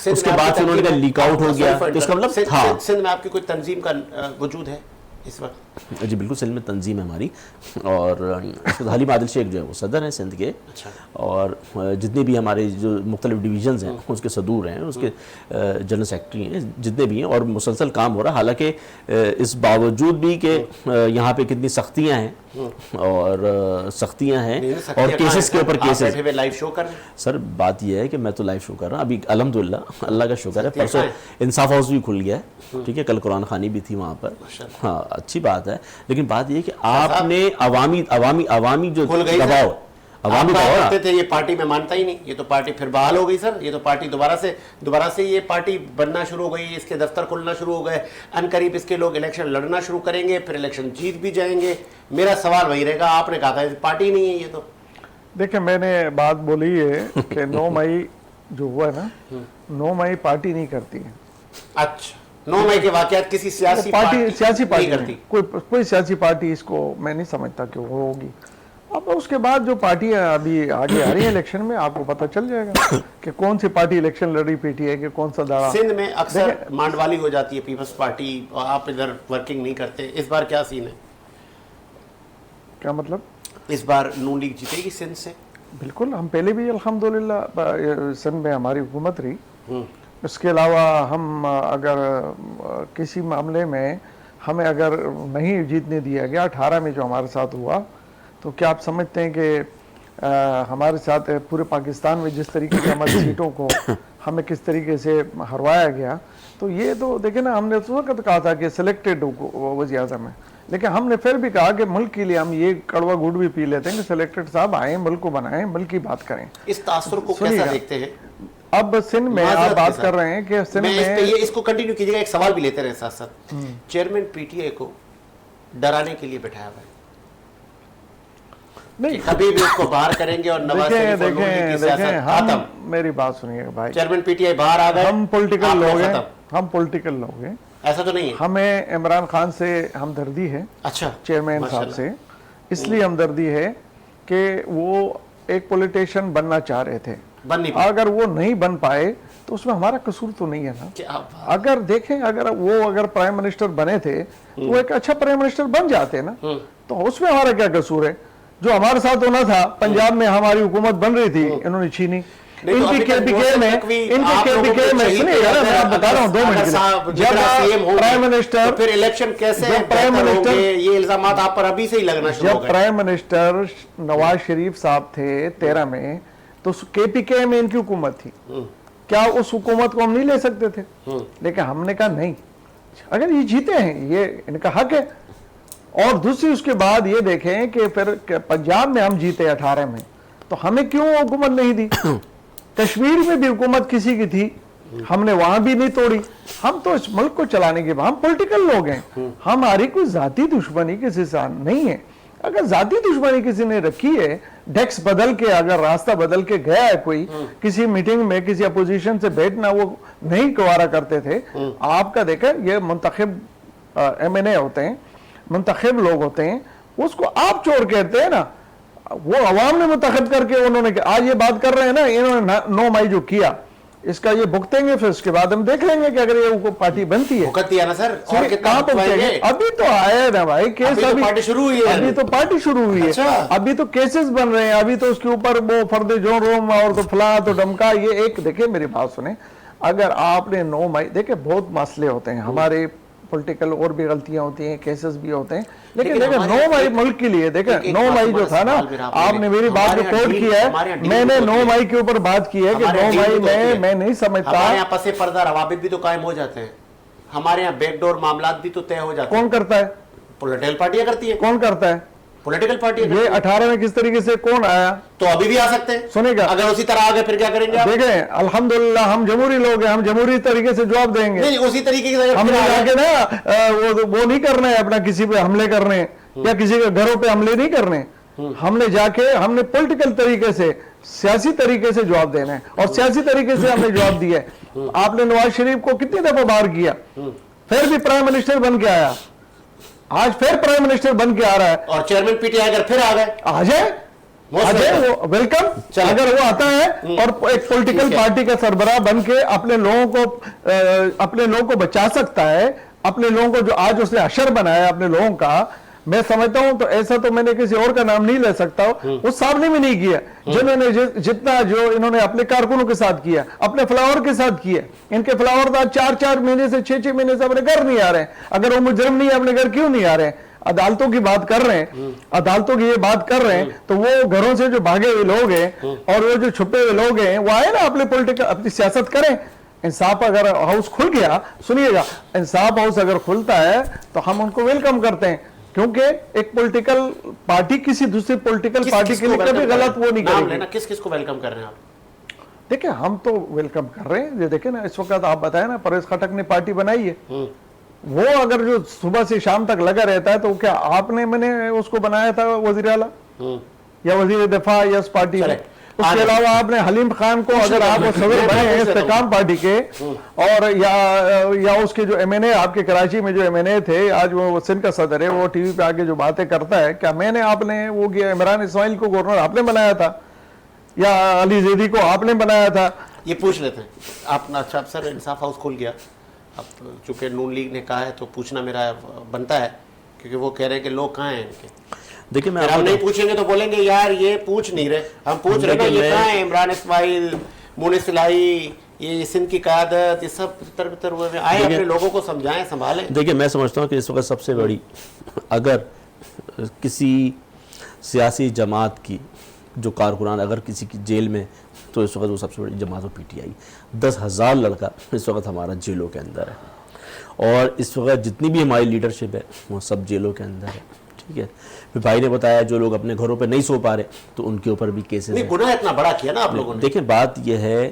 اس کے بعد انہوں نے کہا لیک آؤٹ ہو گیا. تو اس کا مطلب تھا سندھ میں آپ کی کوئی تنظیم کا وجود ہے اس وقت؟ جی بالکل سندھ میں تنظیم ہے ہماری، اور حلیم عادل شیخ جو ہے وہ صدر ہیں سندھ کے. اور جتنے بھی ہمارے جو مختلف ڈویژنز ہیں اس کے صدور ہیں، اس کے جنرل سیکرٹری ہیں، جتنے بھی ہیں، اور مسلسل کام ہو رہا ہے. حالانکہ اس باوجود بھی کہ یہاں پہ کتنی سختیاں ہیں اور کیسز کے اوپر کیسز. لائیو شو کر رہے ہیں سر بات یہ ہے کہ میں تو لائیو شو کر رہا ہوں ابھی الحمدللہ، اللہ کا شکر ہے. پرسوں انصاف ہاؤس بھی کھل گیا ہے. ٹھیک ہے، کل قرآن خوانی بھی تھی وہاں پر. ہاں اچھی بات ہے. لیکن بات یہ ہے کہ آپ نے عوامی جو دباؤ عوامی کرتے تھے، یہ پارٹی میں مانتا ہی نہیں. یہ تو پارٹی پھر بحال ہو گئی سر. یہ تو پارٹی دوبارہ سے یہ پارٹی بننا شروع ہو گئی، اس کے دفتر کھلنا شروع ہو گئے. ان قریب اس کے لوگ الیکشن لڑنا شروع کریں گے، پھر الیکشن جیت بھی جائیں گے. میرا سوال وہی رہے گا، آپ نے کہا تھا پارٹی نہیں ہے یہ تو. دیکھیں میں نے بات بولی ہے کہ 9 مئی جو ہوا ہے نا، 9 مئی پارٹی نہیں کرتی ہے. اچھا 9 مئی کے واقعات کسی سیاسی پارٹی نہیں کرتی. کوئی سیاسی پارٹی اس کو میں نہیں سمجھتا کہ وہ ہوگی. اب اس کے بعد جو پارٹیاں ابھی آگے آ رہی ہیں الیکشن میں، آپ کو پتہ چل جائے گا کہ کون سی پارٹی الیکشن لڑ رہی پی ٹی آئی کہ کون سا دارا. سندھ میں اکثر مانڈوالی ہو جاتی ہے پیپلز پارٹی، اور آپ ادھر ورکنگ نہیں کرتے. اس بار کیا سین ہے؟ کیا مطلب؟ اس بار نون لیگ جیتے گی سندھ سے؟ بالکل. ہم پہلے بھی الحمدللہ سندھ میں ہماری حکومت رہی. اس کے علاوہ ہم اگر کسی معاملے میں ہمیں اگر نہیں جیتنے دیا گیا 18 میں جو ہمارے ساتھ ہوا، تو کیا آپ سمجھتے ہیں کہ ہمارے ساتھ پورے پاکستان میں جس طریقے سے ہماری سیٹوں کو ہمیں کس طریقے سے ہروایا گیا؟ تو یہ تو دیکھیں نا، ہم نے اس وقت کہا تھا کہ سلیکٹڈ وزیر اعظم ہے، لیکن ہم نے پھر بھی کہا کہ ملک کے لیے ہم یہ کڑوا گڑ بھی پی لیتے ہیں کہ سلیکٹڈ صاحب آئیں، ملک کو بنائیں، ملک کی بات کریں۔ اس تاثر کو کیسا دیکھتے ہیں؟ اب سندھ میں آپ بات کر رہے ہیں کہ سندھ میں اس کو کنٹینیو کیجیے گا، ایک سوال بھی لیتے رہے ساتھ ساتھ۔ چیئرمین پی ٹی آئی کو ڈرانے کے لیے بٹھایا ہوا ہے، نہیں، کبھی بھی اس کو باہر کریں گے اور نواز شریف اور نور کی سیاست ختم۔ میری بات سنیے گا بھائی، چیئرمین پی ٹی آئی باہر آ گئے، ہم پولیٹیکل لوگ ہیں، ہم پولیٹیکل لوگ ہیں، ایسا تو نہیں ہے؟ ہمیں عمران خان سے ہمدردی ہے، اچھا، چیئرمین صاحب سے اس لیے ہمدردی ہے کہ وہ ایک پولیٹیشین بننا چاہ رہے تھے، اگر وہ نہیں بن پائے تو اس میں ہمارا قصور تو نہیں ہے نا۔ اگر دیکھیں، اگر پرائم منسٹر بنے تھے تو وہ ایک اچھا پرائم منسٹر بن جاتے نا، تو اس میں ہمارا کیا قصور ہے؟ جو ہمارے ساتھ ہونا تھا، پنجاب میں ہماری حکومت بن رہی تھی، انہوں نے چھینی۔ ان کی کے پی کے میں سنیے گا نا، میں آپ بتا رہا ہوں 2 منٹ جب پرائم منسٹر پھر الیکشن کیسے ہوں گے، یہ الزامات آپ پر ابھی سے ہی لگنا شروع ہو جب گئے۔ پرائم منسٹر نواز شریف صاحب تھے 13 میں، تو کے پی کے میں ان کی حکومت تھی، کیا اس حکومت کو ہم نہیں لے سکتے تھے؟ لیکن ہم نے کہا نہیں، اگر یہ جیتے ہیں یہ ان کا حق ہے۔ اور دوسری اس کے بعد یہ دیکھیں کہ پھر پنجاب میں ہم جیتے 18 میں، تو ہمیں کیوں حکومت نہیں دی؟ کشمیر میں بھی حکومت کسی کی تھی، ہم نے وہاں بھی نہیں توڑی۔ ہم تو اس ملک کو چلانے کے بعد ہم پولیٹیکل لوگ ہیں، ہماری کوئی ذاتی دشمنی کسی سے نہیں ہے۔ اگر ذاتی دشمنی کسی نے رکھی ہے، ڈیکس بدل کے اگر راستہ بدل کے گیا ہے کوئی، کسی میٹنگ میں کسی اپوزیشن سے بیٹھنا وہ نہیں گوارا کرتے تھے، آپ کا دیکھیں یہ منتخب ایم این اے ہوتے ہیں، منتخب لوگ ہوتے ہیں، اس کو آپ چور کہتے ہیں نا، وہ عوام نے منتخب کر کے انہوں نے آج یہ بات کر رہے ہیں نا، انہوں نے 9 مئی جو کیا اس کا یہ بھگتیں گے، پھر اس کے بعد ہم دیکھ لیں گے کہ اگر یہ پارٹی بنتی ہے بھگت دیا نا سر، اور کہاں پہنچے گے؟ ابھی تو آئے نا بھائی کیس، پارٹی شروع ہوئی ہے، ابھی تو پارٹی شروع ہوئی ہے، ابھی تو کیسز بن رہے ہیں، ابھی تو اس کے اوپر وہ فرد جون روم اور تو فلاں تو ڈمکا۔ یہ ایک دیکھیں میری بات سنیں، اگر آپ نے 9 مئی دیکھیں بہت مسئلے ہوتے ہیں ہمارے پولیٹیکل، اور بھی غلطیاں ہوتی ہیں، کیسز بھی ہوتے ہیں، لیکن دیکھیں 9 مئی ملک کے لیے، دیکھیں 9 مئی جو تھا نا، آپ نے میری بات کو کوٹ کیا ہے، میں نے 9 مئی کے اوپر بات کی ہے کہ 9 مئی میں نہیں سمجھتا۔ ہمارے یہاں پس پردہ روابط بھی تو قائم ہو جاتے ہیں، ہمارے یہاں بیک ڈور معاملات بھی تو طے ہو جاتے ہیں۔ کون کرتا ہے؟ پولیٹیکل پارٹیاں کرتی ہے۔ کون کرتا ہے؟ Political party. یہ 18 میں کس طریقے سے کون آیا؟ تو ابھی بھی آ سکتے ہیں، سنے گا، اگر اسی طرح آگے پھر کیا کریں گے؟ دیکھیں الحمدللہ ہم جمہوری لوگ ہیں، ہم جمہوری طریقے سے جواب دیں گے۔ نہیں، اسی طریقے سے ہم نے جا کے نا وہ نہیں کرنا ہے اپنا کسی پہ حملے کرنے یا کسی کے گھروں پہ حملے نہیں کرنے، ہم نے جا کے ہم نے پولیٹیکل طریقے سے، سیاسی طریقے سے جواب دینا ہے، اور سیاسی طریقے سے ہم نے جواب دیا ہے۔ آپ نے نواز شریف کو کتنی دفعہ باہر کیا، پھر بھی پرائم منسٹر بن کے آیا، آج پھر پرائم منسٹر بن کے آ رہا ہے، اور چیئرمین پی ٹی آئی اگر پھر آ گئے، آ جائے وہ ویلکم۔ اگر وہ آتا ہے اور ایک پولیٹیکل پارٹی کا سربراہ بن کے اپنے لوگوں کو بچا سکتا ہے، اپنے لوگوں کو جو آج اس نے حشر بنایا اپنے لوگوں کا، میں سمجھتا ہوں تو ایسا تو میں نے کسی اور کا نام نہیں لے سکتا ہوں، اس صاحب نے بھی نہیں کیا جنہوں نے جتنا جو انہوں نے اپنے کارکنوں کے ساتھ کیا، اپنے فلاور کے ساتھ کیا۔ ان کے فلاور تو 4 مہینے سے 6 مہینے سے اپنے گھر نہیں آ رہے ہیں، اگر وہ مجرم نہیں ہے اپنے گھر کیوں نہیں آ رہے ہیں؟ عدالتوں کی بات کر رہے ہیں، عدالتوں کی یہ بات کر رہے ہیں، تو وہ گھروں سے جو بھاگے ہوئے لوگ ہیں اور وہ جو چھپے ہوئے لوگ ہیں وہ آئے نا اپنی سیاست کریں۔ انصاف اگر ہاؤس کھل گیا، سنیے گا، انصاف ہاؤس اگر کھلتا ہے تو ہم ان کو ویلکم کرتے ہیں، کیونکہ ایک پولیٹیکل پارٹی کسی دوسری پولیٹیکل پارٹی کے لیے کبھی غلط وہ نہیں کرے گی۔ کس کو ویلکم کر رہے ہیں آپ؟ دیکھیں ہم تو ویلکم کر رہے ہیں، یہ دیکھیں نا اس وقت آپ بتائیں نا پرویز خٹک نے پارٹی بنائی ہے، وہ اگر جو صبح سے شام تک لگا رہتا ہے تو کیا آپ نے میں نے اس کو بنایا تھا وزیر اعلیٰ یا وزیر دفاع یا اس پارٹی میں؟ اس کے علاوہ آپ نے حلیم خان کو اگر آپ صدر بنے ہیں استحکام پارٹی کے، اور یا اس کے جو ایم این اے آپ کے کراچی میں جو ایم این اے تھے، آج وہ سندھ کا صدر ہے، وہ ٹی وی پہ آگے جو باتیں کرتا ہے، کیا میں نے آپ نے وہ کیا؟ عمران اسماعیل کو گورنر آپ نے بنایا تھا یا علی زیدی کو آپ نے بنایا تھا؟ یہ پوچھ لیتے ہیں آپ۔ اچھا سر، انصاف ہاؤس کھل گیا، اب چونکہ نون لیگ نے کہا ہے تو پوچھنا میرا بنتا ہے، کیونکہ وہ کہہ رہے ہیں کہ لوگ کہاں ہیں ان کے۔ دیکھیں میں ہم نہیں پوچھیں گے تو بولیں گے یار یہ پوچھ نہیں رہے، ہم پوچھ رہے ہیں یہ کہاں ہیں؟ عمران اسماعیل، مونس الہی، یہ سندھ کی قیادت، یہ سب تر ہوئے میں آئے، اپنے لوگوں کو سمجھائیں، سنبھالیں. دیکھیں میں سمجھتا ہوں کہ اس وقت سب سے بڑی اگر کسی سیاسی جماعت کی جو کارکنان اگر کسی کی جیل میں، تو اس وقت وہ سب سے بڑی جماعت ہو PTI. 10,000 لڑکا اس وقت ہمارا جیلوں کے اندر ہے، اور اس وقت جتنی بھی ہماری لیڈرشپ ہے وہ سب جیلوں کے اندر ہے. ٹھیک ہے، پھر بھائی نے بتایا جو لوگ اپنے گھروں پہ نہیں سو پا رہے تو ان کے اوپر بھی کیسز ہیں. گناہ اتنا بڑا کیا نا آپ لوگوں نے. دیکھیں بات یہ ہے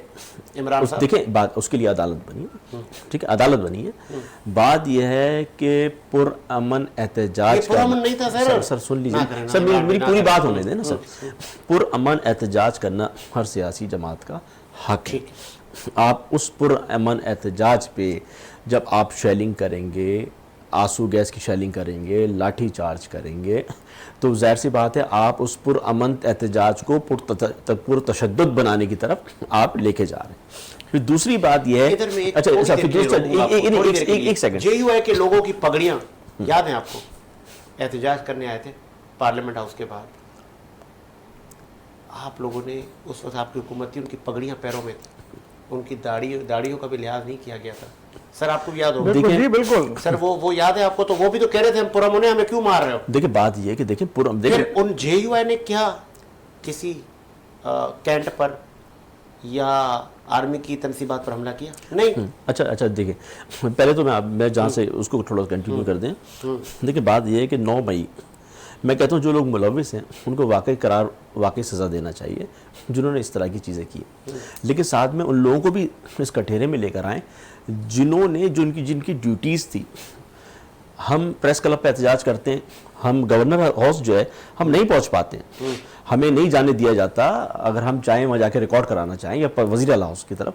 عمران صاحب، دیکھیں بات اس کے لیے عدالت بنی ہے. ٹھیک ہے، عدالت بنی ہے. بات یہ ہے کہ پرامن احتجاج پرامن نہیں تھا سر. سر سن لیجیے سر، میری پوری بات ہونے دیں نا سر. پرامن احتجاج کرنا ہر سیاسی جماعت کا حق ہے. آپ اس پرامن احتجاج پہ جب آپ شیلنگ کریں گے، آنسو گیس کی شیلنگ کریں گے، لاٹھی چارج کریں گے، تو ظاہر سی بات ہے آپ اس پرامن احتجاج کو پرتشدد بنانے کی طرف آپ لے کے جا رہے ہیں. پھر دوسری بات یہ ہے، اچھا ایک سیکنڈ، JUI کے لوگوں کی پگڑیاں یاد ہیں آپ کو؟ احتجاج کرنے آئے تھے پارلیمنٹ ہاؤس کے باہر، آپ لوگوں نے اس وقت آپ کی حکومت تھی، ان کی پگڑیاں پیروں میں تھی، ان کی داڑھیوں کا بھی لحاظ نہیں کیا گیا تھا. سر آپ کو بھی یاد ہوگا. جی بالکل سر وہ یاد ہے آپ کو؟ تو وہ بھی تو کہہ رہے تھے ہم پرامن ہیں، ہمیں کیوں مار رہے ہو. دیکھیں بات یہ ہے کہ دیکھیں پھر ان JUI نے کیا کسی کینٹ پر یا آرمی کی تنصیبات پر حملہ کیا؟ نہیں. اچھا دیکھیں پہلے تو میں جہاں سے اس کو تھوڑا کنٹینیو کر دیں. دیکھیں بات یہ ہے کہ 9 مئی میں کہتا ہوں جو لوگ ملوث ہیں ان کو واقعی سزا دینا چاہیے جنہوں نے اس طرح کی چیزیں کی. لیکن ساتھ میں ان لوگوں کو بھی اس کٹہرے میں لے کر آئیں جنہوں نے جن کی ڈیوٹیز تھی. ہم پریس کلب پہ احتجاج کرتے ہیں، ہم گورنر ہاؤس جو ہے ہم نہیں پہنچ پاتے ہیں، ہمیں نہیں جانے دیا جاتا. اگر ہم چاہیں وہاں جا کے ریکارڈ کرانا چاہیں یا وزیر اعلیٰ ہاؤس کی طرف،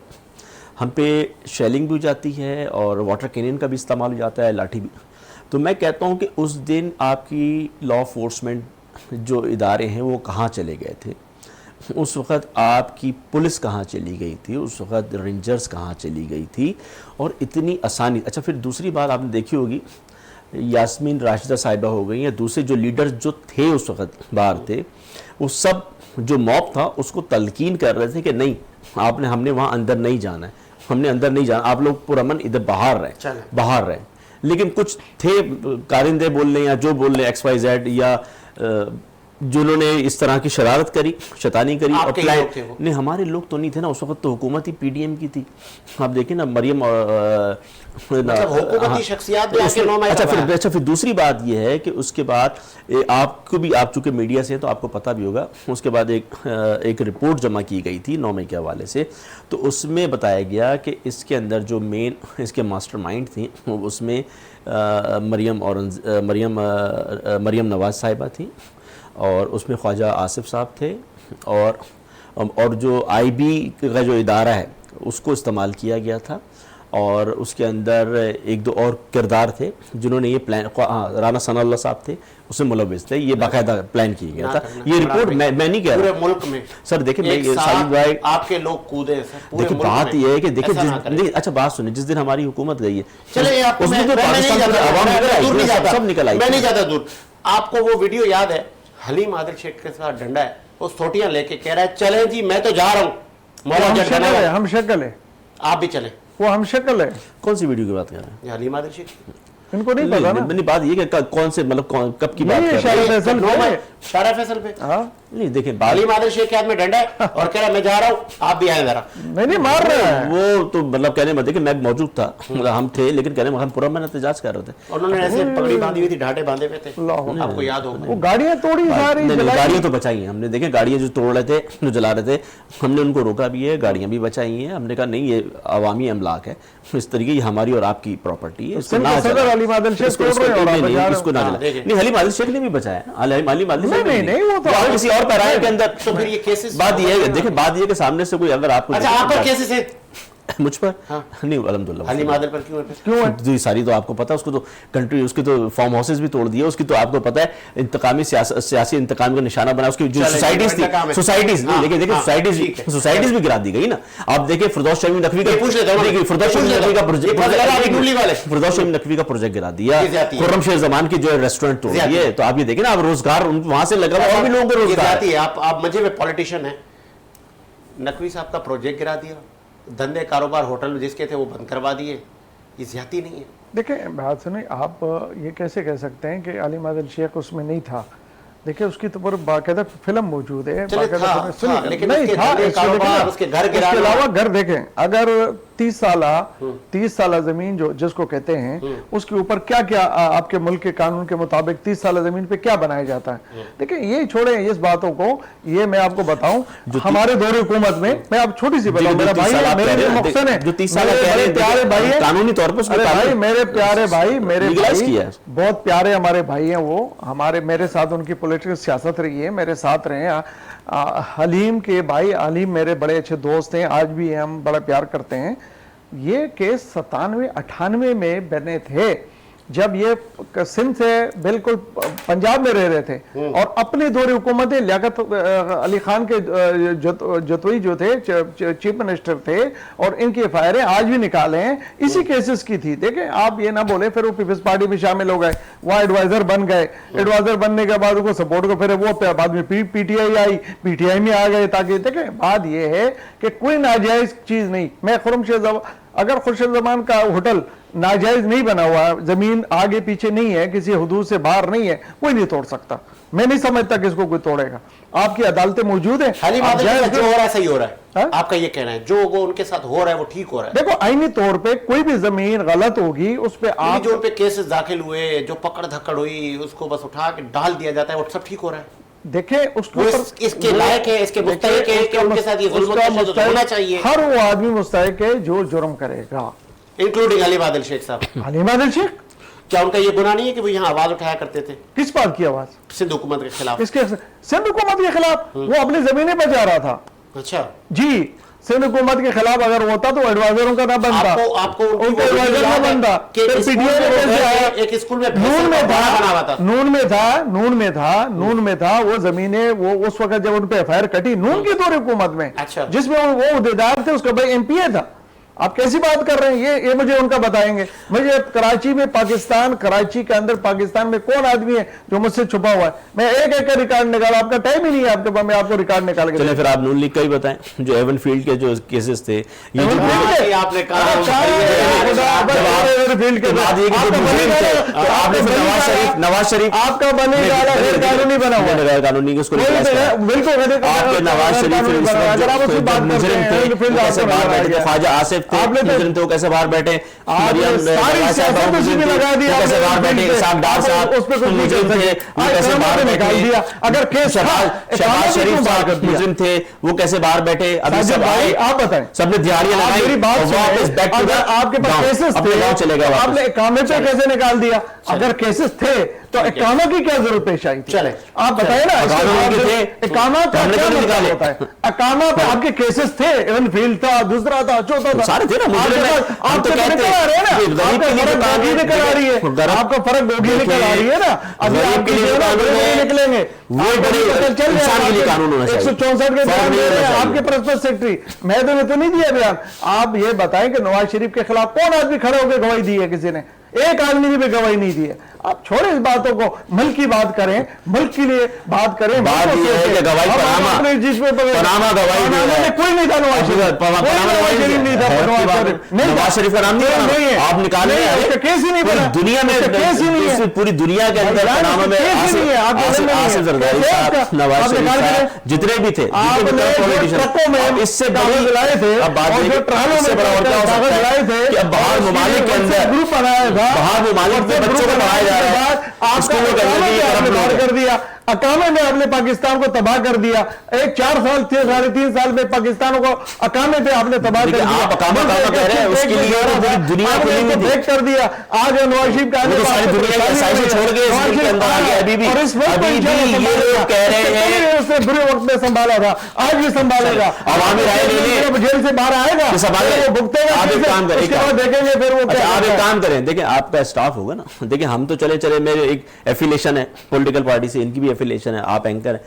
ہم پہ شیلنگ بھی ہو جاتی ہے اور واٹر کینن کا بھی استعمال ہو جاتا ہے، لاٹھی بھی. تو میں کہتا ہوں کہ اس دن آپ کی لا انفورسمنٹ جو ادارے ہیں وہ کہاں چلے گئے تھے، اس وقت آپ کی پولیس کہاں چلی گئی تھی، اس وقت رینجرز کہاں چلی گئی تھی، اور اتنی آسانی. اچھا پھر دوسری بات آپ نے دیکھی ہوگی، یاسمین راشدہ صاحبہ ہو گئی یا دوسرے جو لیڈرز جو تھے اس وقت باہر تھے، وہ سب جو موب تھا اس کو تلقین کر رہے تھے کہ نہیں ہم نے وہاں اندر نہیں جانا ہے، ہم نے اندر نہیں جانا، آپ لوگ پرامن ادھر باہر رہیں. لیکن کچھ تھے کارندے بول لیں یا جو بول لیں XYZ یا جنہوں نے اس طرح کی شرارت کری، شیطانی کری. اور نہیں ہمارے لوگ تو نہیں تھے نا اس وقت، تو حکومت ہی PDM کی تھی. آپ دیکھیں نا مریم حکومتی شخصیات. اچھا پھر دوسری بات یہ ہے کہ اس کے بعد آپ چونکہ میڈیا سے تو آپ کو پتہ بھی ہوگا، اس کے بعد ایک رپورٹ جمع کی گئی تھی 9 مئی کے حوالے سے. تو اس میں بتایا گیا کہ اس کے اندر جو مین اس کے ماسٹر مائنڈ تھیں اس میں مریم نواز صاحبہ تھیں، اور اس میں خواجہ آصف صاحب تھے، اور جو IB کا جو ادارہ ہے اس کو استعمال کیا گیا تھا. اور اس کے اندر ایک دو اور کردار تھے جنہوں نے یہ پلان، رانا ثناء اللہ صاحب تھے اس میں ملوث تھے، یہ باقاعدہ پلان کیا گیا تھا. یہ رپورٹ میں نہیں کہہ رہا پورے ملک میں. سر دیکھیں آپ کے لوگ کودے ہیں سر پورے ملک میں. بات یہ ہے کہ دیکھیں اچھا بات سنیں، جس دن ہماری حکومت گئی ہے چلے اس میں تو پاکستان کی عوام سب نکل آئی. میں نہیں جاتا دور. آپ کو وہ ویڈیو یاد ہے حلیم عادل شیخ کے ساتھ ڈنڈا ہے، وہ سوٹیاں لے کے کہہ رہا ہے چلیں جی میں تو جا رہا ہوں، مولا جٹ بنا ہے، ہم شکل ہے، آپ بھی چلیں. وہ ہم شکل ہے. کون سی ویڈیو کی بات کر رہے ہیں؟ یہ حلیم عادل شیخ ان کو نہیں پتا نا. نہیں بات یہ کہ کون سے مطلب کب کی بات کر رہے ہیں؟ شارع فیصل پہ نہیں دیکھیں حلیم عادل شیخ کے ہاتھ میں ڈنڈا ہے اور کہہ رہا ہے میں جا رہا ہوں، آپ بھی آئیں ذرا. نہیں مار رہے ہیں وہ تو مطلب کہنے میں دیکھیں میں موجود تھا، ہم تھے لیکن کہنے میں ہم پرامن احتجاج کر رہے تھے. انہوں نے ایسے پگڑی باندھی ہوئی تھی، ڈھاٹے باندھے ہوئے تھے، آپ کو یاد ہوگا. وہ گاڑیاں توڑی ساری، گاڑیاں تو بچائی ہیں ہم نے. دیکھیں گاڑیاں جو توڑ رہے تھے جو جلا رہے تھے ہم نے ان کو روکا بھی ہے، گاڑیاں بھی بچائی ہیں. ہم نے کہا نہیں یہ عوامی املاک ہے، اس طریقے یہ ہماری اور آپ کی پراپرٹی ہے، اس کو نہ جلائیں. حلیم عادل شیخ اس کو نہ جلائیں. نہیں حلیم عادل شیخ نے بھی بچایا، حلیم عادل شیخ نہیں وہ تو کسی اور پیرائے کے اندر. تو پھر یہ کیسز بات یہ ہے دیکھیں بات یہ کہ سامنے سے کوئی اگر آپ کو اچھا آپ پر کیسز ہیں مجھ پر نہیں الحمدللہ حلیم عادل پر کیوں ہے؟ جی ساری تو آپ کو پتا، اس کو تو کنٹری اس کی تو فارم ہاؤسز بھی توڑ دیے، اس کی تو آپ کو پتا ہے انتقامی سیاسی انتقام کا نشانہ بنا. اس کی جو سوسائٹیز تھی، سوسائٹیز دیکھیں سوسائٹیز بھی گرا دی گئی نا. آپ دیکھیں فردوس شمی نقوی کا پروجیکٹ گرا دیا، خرم شیر زمان کی جو ریسٹورنٹ توڑ دیے. تو آپ یہ دیکھیں نا اب روزگار وہاں سے لگا اور بھی لوگوں کو روزگار. آپ مجھے پولیٹیشین ہیں، نقوی صاحب کا پروجیکٹ گرا دیا، دھندے کاروبار ہوٹل جس کے تھے وہ بند کروا دیے، یہ زیادتی نہیں ہے؟ دیکھیں بات سنیں، آپ یہ کیسے کہہ سکتے ہیں کہ علی مادل شیخ اس میں نہیں تھا؟ دیکھیں اس کی تو پر باقاعدہ فلم موجود ہے، لیکن اس کے علاوہ گھر دیکھیں، اگر 30 سالہ زمین جو جس کو کہتے ہیں اس کے اوپر کیا کیا آپ کے ملک کے قانون کے مطابق 30 سالہ زمین پہ کیا بنایا جاتا ہے؟ دیکھیں یہ چھوڑیں اس باتوں کو، یہ میں آپ کو بتاؤں ہمارے دور حکومت میں، میں آپ چھوٹی سی بتاؤں، میرا بھائی ہے، میرے محسن ہے، میرے پیارے بھائی ہیں، قانونی طور پر میرے پیارے بھائی، میرے بھائی بہت پیارے ہمارے بھائی ہیں، وہ ہمارے میرے ساتھ ان کی پولیٹیکل سیاست رہی ہے، میرے ساتھ رہے ہیں۔ حلیم کے بھائی، حلیم میرے بڑے اچھے دوست ہیں، آج بھی ہم بڑا پیار کرتے ہیں۔ یہ کیس 97-98 میں بنے تھے جب یہ سندھ سے بالکل پنجاب میں رہ رہے تھے، اور اپنے دور حکومت لیاقت علی خان کے جتوئی جو تھے چیف منسٹر تھے، اور ان کی ایف آئی آریں آج بھی نکالے ہیں اسی کیسز کی تھی۔ دیکھیں آپ یہ نہ بولیں پھر وہ پیپلز پارٹی میں شامل ہو گئے، وہاں ایڈوائزر بن گئے، ایڈوائزر بننے کے بعد ان کو سپورٹ کو پھر وہ بعد میں P T I I, P T I میں آ گئے، تاکہ دیکھیں بات یہ ہے کہ کوئی ناجائز چیز نہیں۔ میں اگر خورشید زمان کا ہوٹل ناجائز نہیں بنا ہوا، زمین آگے پیچھے نہیں ہے، کسی حدود سے باہر نہیں ہے، کوئی نہیں توڑ سکتا۔ میں نہیں سمجھتا کہ اس کو کوئی توڑے گا۔ آپ کی عدالتیں موجود ہیں، جو ہو رہا ہے صحیح ہو رہا ہے، آپ کا یہ کہنا ہے جو ان کے ساتھ ہو رہا ہے وہ ٹھیک ہو رہا ہے؟ دیکھو آئینی طور پہ کوئی بھی زمین غلط ہوگی اس پہ آپ جو پہ کیسز داخل ہوئے، جو پکڑ دھکڑ ہوئی، اس کو بس اٹھا کے ڈال دیا جاتا ہے، وہ سب ٹھیک ہو رہا ہے؟ دیکھیں اس کے لائق ہے، اس کے مستحق ہے کہ ان کے ساتھ یہ ظلم و تشدد ہونا چاہیے؟ ہر وہ آدمی مستحق ہے جو جرم کرے گا، انکلوڈنگ علی مادل شیخ صاحب۔ علی مادل شیخ کیا ان کا یہ گناہ نہیں ہے کہ وہ یہاں آواز اٹھایا کرتے تھے؟ کس بات کی آواز؟ سندھ حکومت کے خلاف۔ کس کے؟ سندھ حکومت کے خلاف؟ وہ اپنی زمینیں پہ جا رہا تھا۔ اچھا جی، سندھ حکومت کے خلاف اگر ہوتا تو ایڈوائزروں کا نہ بنتا، آپ کو ان کا ایڈوائزر نہ بنتا۔ ایک اسکول میں نون میں تھا وہ زمینیں، وہ اس وقت جب ان پہ ایف آئی آر کٹی نون کی دور حکومت میں، جس میں وہ عہدیدار تھے، اس کا بھائی ایم پی اے تھا۔ آپ کیسی بات کر رہے ہیں؟ یہ مجھے ان کا بتائیں گے۔ مجھے کراچی میں کراچی کے اندر پاکستان میں کون آدمی ہے جو مجھ سے چھپا ہوا ہے؟ میں ایک ایک کا ریکارڈ نکالا، آپ کا ٹائم ہی نہیں ہے آپ کے پاس، میں آپ کو ریکارڈ نکال کے۔ چلیں پھر آپ نون لیگ کا ہی بتائیں، جو ایون فیلڈ کے جو کیسز تھے، یہ آپ نے کہا نواز شریف آپ کا بنے گا غیر قانونی بنا ہوا ہے، غیر قانونی اس کو بالکل آپ کے نواز شریف خواجہ آصف مجرم تھے، وہ کیسے باہر بیٹھے، مریم نواز صاحب کیسے باہر بیٹھے، اسحاق ڈار صاحب مجرم تھے، وہ کیسے باہر بیٹھے، اگر شہباز شریف صاحب مجرم تھے، وہ کیسے باہر بیٹھے، ابھی سب آئے، آپ بتائیں، سب نے دیہاڑیاں لگائی، آپ کے پاس کیسز تھے، آپ نے اقامے پہ کیسے نکال دیا؟ اگر کیسز تھے تو اقامہ کی کیا ضرورت پیش آئی تھی؟ آپ بتائیں نا، اقامہ کا کیا مطلب ہوتا ہے؟ اقامہ پہ آپ کے کیسز تھے، ایون فیلڈ تھا، دوسرا تھا، چوتھا تھا، سارے تھے نا، آپ کے نکل آ رہے ہیں نا، آپ کا فرق گوگی نکل آ رہی ہے، آپ کا فرق گوگی نکل آ رہی ہے نا، ابھی آپ کے لیے نکلیں گے، وہ چل رہے ہیں 164 کے بیان دے رہے ہیں آپ کے پرنسپل سیکرٹری، میں تو نہیں دیا بیان۔ آپ یہ بتائیں کہ نواز شریف کے خلاف کون آدمی کھڑے ہو کے گواہی دی ہے؟ کسی نے ایک آدمی نے بھی گواہی نہیں دی ہے۔ آپ چھوڑیں اس باتوں کو، ملک کی بات کریں، ملک کے لیے بات کریں۔ بات یہ ہے کہ گواہی پاناما گواہی کوئی نہیں تھا، نواز شریف کا نام نہیں ہے، آپ نکالیں کیس ہی نہیں بنا، دنیا میں پوری دنیا کے اندر پاناما میں آصف زرداری صاحب، نواز شریف صاحب، جتنے بھی تھے اس سے بڑی لائے تھے، اب بات یہ سے بڑا اور کیا ہو سکتا ہے کہ اب باہر ممالک کے اندر گروپ بنایا تھا، باہر ممالک میں بچوں کو پڑھایا جا رہا ہے، کر دیا اقامے میں، آپ نے پاکستان کو تباہ کر دیا۔ ایک 4 سال 3 سال میں پاکستان کو اقامے پہ آپ نے تباہ کر دیا، آپ اقامہ کہہ رہے ہیں، اس کے لیے دنیا کو بریک کر دیا۔ آج نواز شریف کا ساری دنیا کی سائنس چھوڑ کے ابھی بھی یہ لوگ کہہ رہے ہیں اس نے برے وقت میں سنبھالا تھا، آج بھی سنبھالے گا، عوامی رائے لے لیں، جیل سے باہر آئے گا، وہ بھگتے گا، آپ ایک کام کریں، دیکھیں گے پھر وہ آپ ایک کام کریں، دیکھیں آپ کا اسٹاف ہوگا نا، دیکھیں ہم تو چلے میرے ایک ایفیلیشن ہے پولیٹیکل پارٹی سے، ان کی بھی ایفیلیشن ہے، آپ اینکر ہیں،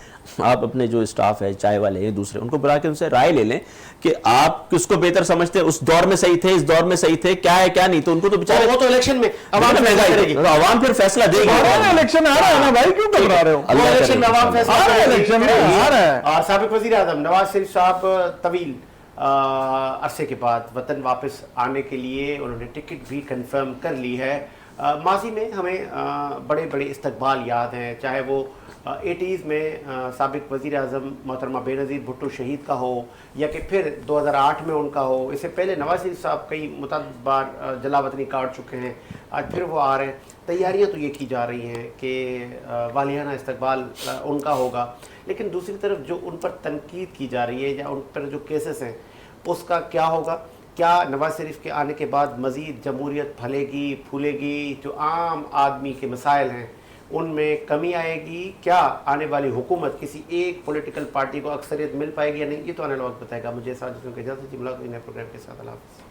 آپ اپنے جو اسٹاف ہے چائے والے ہیں دوسرے، ان کو بلا کے ان سے رائے لے لیں کہ آپ کس کو بہتر سمجھتے ہیں، اس دور میں صحیح تھے، اس دور میں صحیح تھے، کیا ہے کیا نہیں، تو ان کو تو بیچارے وہ تو الیکشن میں عوام پھر فیصلہ دے گی۔ الیکشن آ رہا ہے نا بھائی، کیوں گھبرا رہے ہو؟ الیکشن میں عوام فیصلہ الیکشن میں آ رہا ہے۔ اور سابق وزیر اعظم نواز شریف صاحب طویل عرصے کے بعد وطن واپس آنے کے لیے انہوں نے ٹکٹ بھی کنفرم کر لی ہے۔ ماضی میں ہمیں بڑے بڑے استقبال یاد ہیں، چاہے وہ 80s میں سابق وزیر اعظم محترمہ بے نظیر بھٹو شہید کا ہو، یا کہ پھر 2008 میں ان کا ہو۔ اس سے پہلے نواز شریف صاحب کئی متعدد بار جلا وطنی کاٹ چکے ہیں، آج پھر وہ آ رہے ہیں۔ تیاریاں تو یہ کی جا رہی ہیں کہ والیانہ استقبال ان کا ہوگا، لیکن دوسری طرف جو ان پر تنقید کی جا رہی ہے یا ان پر جو کیسز ہیں اس کا کیا ہوگا؟ کیا نواز شریف کے آنے کے بعد مزید جمہوریت پھلے گی پھولے گی؟ جو عام آدمی کے مسائل ہیں ان میں کمی آئے گی؟ کیا آنے والی حکومت کسی ایک پولیٹیکل پارٹی کو اکثریت مل پائے گی یا نہیں؟ یہ تو آنے والا وقت بتائے گا۔ مجھے ساتھ کی اجازت، ملاقات ہوئی نئے پروگرام کے ساتھ۔ اللہ حافظ۔